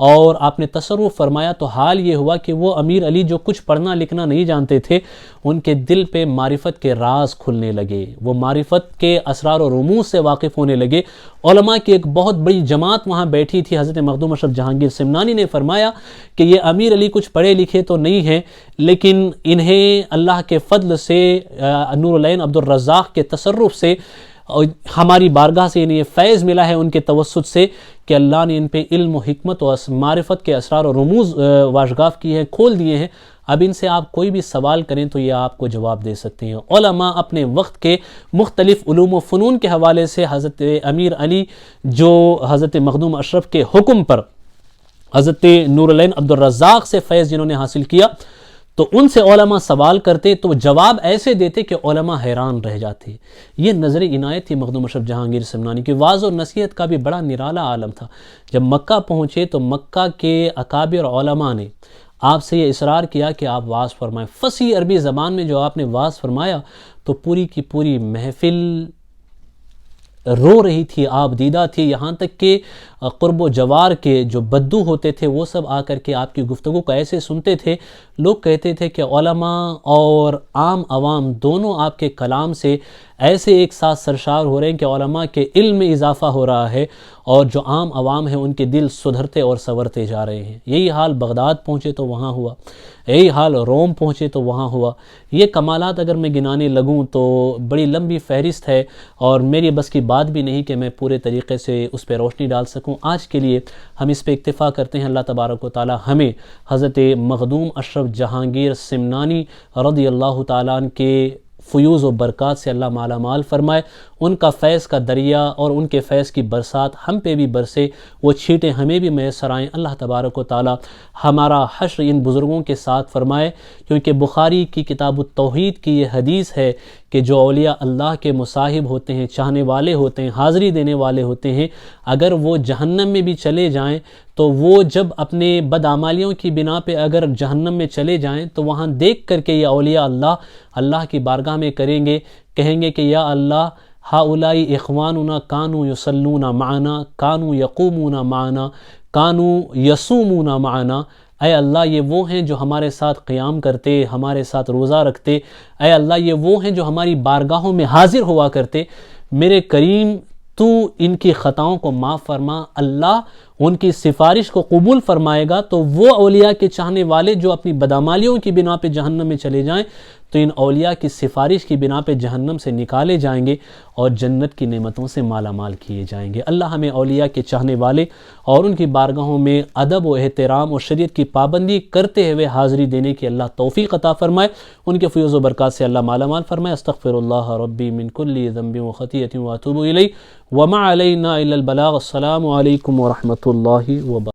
اور آپ نے تصرف فرمایا، تو حال یہ ہوا کہ وہ امیر علی جو کچھ پڑھنا لکھنا نہیں جانتے تھے، ان کے دل پہ معرفت کے راز کھلنے لگے، وہ معرفت کے اسرار و رموز سے واقف ہونے لگے۔ علماء کی ایک بہت بڑی جماعت وہاں بیٹھی تھی۔ حضرت مخدوم اشرف جہانگیر سمنانی نے فرمایا کہ یہ امیر علی کچھ پڑھے لکھے تو نہیں ہیں، لیکن انہیں اللہ کے فضل سے، نور العین عبدالرزاق کے تصرف سے، ہماری بارگاہ سے انہیں فیض ملا ہے ان کے توسط سے کہ اللہ نے ان پہ علم و حکمت و معرفت کے اسرار و رموز واشگاف کی ہے، کھول دیے ہیں۔ اب ان سے آپ کوئی بھی سوال کریں تو یہ آپ کو جواب دے سکتے ہیں۔ علماء اپنے وقت کے مختلف علوم و فنون کے حوالے سے حضرت امیر علی جو حضرت مخدوم اشرف کے حکم پر حضرت نور العین عبدالرزاق سے فیض جنہوں نے حاصل کیا، تو ان سے علماء سوال کرتے تو جواب ایسے دیتے کہ علماء حیران رہ جاتے۔ یہ نظر عنایت تھی مخدوم اشرف جہانگیر سمنانی کی۔ واعظ و نصیحت کا بھی بڑا نرالا عالم تھا۔ جب مکہ پہنچے تو مکہ کے اکابر علماء نے آپ سے یہ اصرار کیا کہ آپ وعظ فرمائیں۔ فصیح عربی زبان میں جو آپ نے وعظ فرمایا تو پوری کی پوری محفل رو رہی تھی، آپ دیدہ تھی، یہاں تک کہ قرب و جوار کے جو بدو ہوتے تھے وہ سب آ کر کے آپ کی گفتگو کو ایسے سنتے تھے، لوگ کہتے تھے کہ علماء اور عام عوام دونوں آپ کے کلام سے ایسے ایک ساتھ سرشار ہو رہے ہیں کہ علماء کے علم میں اضافہ ہو رہا ہے اور جو عام عوام ہیں ان کے دل سدھرتے اور سنورتے جا رہے ہیں۔ یہی حال بغداد پہنچے تو وہاں ہوا، یہی حال روم پہنچے تو وہاں ہوا۔ یہ کمالات اگر میں گنانے لگوں تو بڑی لمبی فہرست ہے اور میری بس کی بات بھی نہیں کہ میں پورے طریقے سے اس پہ روشنی ڈال سکوں۔ آج کے لیے ہم اس پہ اکتفا کرتے ہیں۔ اللہ تبارک و تعالی ہمیں حضرت مخدوم اشرف جہانگیر سمنانی رضی اللہ تعالیٰ عنہ کے فیوز و برکات سے اللہ مالا مال فرمائے، ان کا فیض کا دریا اور ان کے فیض کی برسات ہم پہ بھی برسے، وہ چھینٹیں ہمیں بھی میسر آئیں۔ اللہ تبارک و تعالی ہمارا حشر ان بزرگوں کے ساتھ فرمائے، کیونکہ بخاری کی کتاب التوحید کی یہ حدیث ہے کہ جو اولیاء اللہ کے مصاحب ہوتے ہیں، چاہنے والے ہوتے ہیں، حاضری دینے والے ہوتے ہیں، اگر وہ جہنم میں بھی چلے جائیں تو وہ جب اپنے بدعمالیوں کی بنا پہ اگر جہنم میں چلے جائیں تو وہاں دیکھ کر کے یہ اولیاء اللہ کی بارگاہ میں کہیں گے کہ یا اللہ ہؤلاء اخواننا کانوا یصلون معنا کانوا یقومون معنا کانوا یصومون معنا، اے اللہ یہ وہ ہیں جو ہمارے ساتھ قیام کرتے، ہمارے ساتھ روزہ رکھتے، اے اللہ یہ وہ ہیں جو ہماری بارگاہوں میں حاضر ہوا کرتے، میرے کریم تو ان کی خطاؤں کو معاف فرما۔ اللہ ان کی سفارش کو قبول فرمائے گا تو وہ اولیاء کے چاہنے والے جو اپنی بدعمالیوں کی بنا پہ جہنم میں چلے جائیں تو ان اولیاء کی سفارش کی بنا پہ جہنم سے نکالے جائیں گے اور جنت کی نعمتوں سے مالا مال کیے جائیں گے۔ اللہ ہمیں اولیاء کے چاہنے والے اور ان کی بارگاہوں میں ادب و احترام اور شریعت کی پابندی کرتے ہوئے حاضری دینے کی اللہ توفیق عطا فرمائے، ان کے فیوز و برکات سے اللہ مالا مال فرمائے۔ استغفر اللہ ربی من کل ذنب و خطیۃ واتوب الیہ وما علینا الا البلاغ۔ السلام علیکم ورحمۃ اللہ وبرکاتہ۔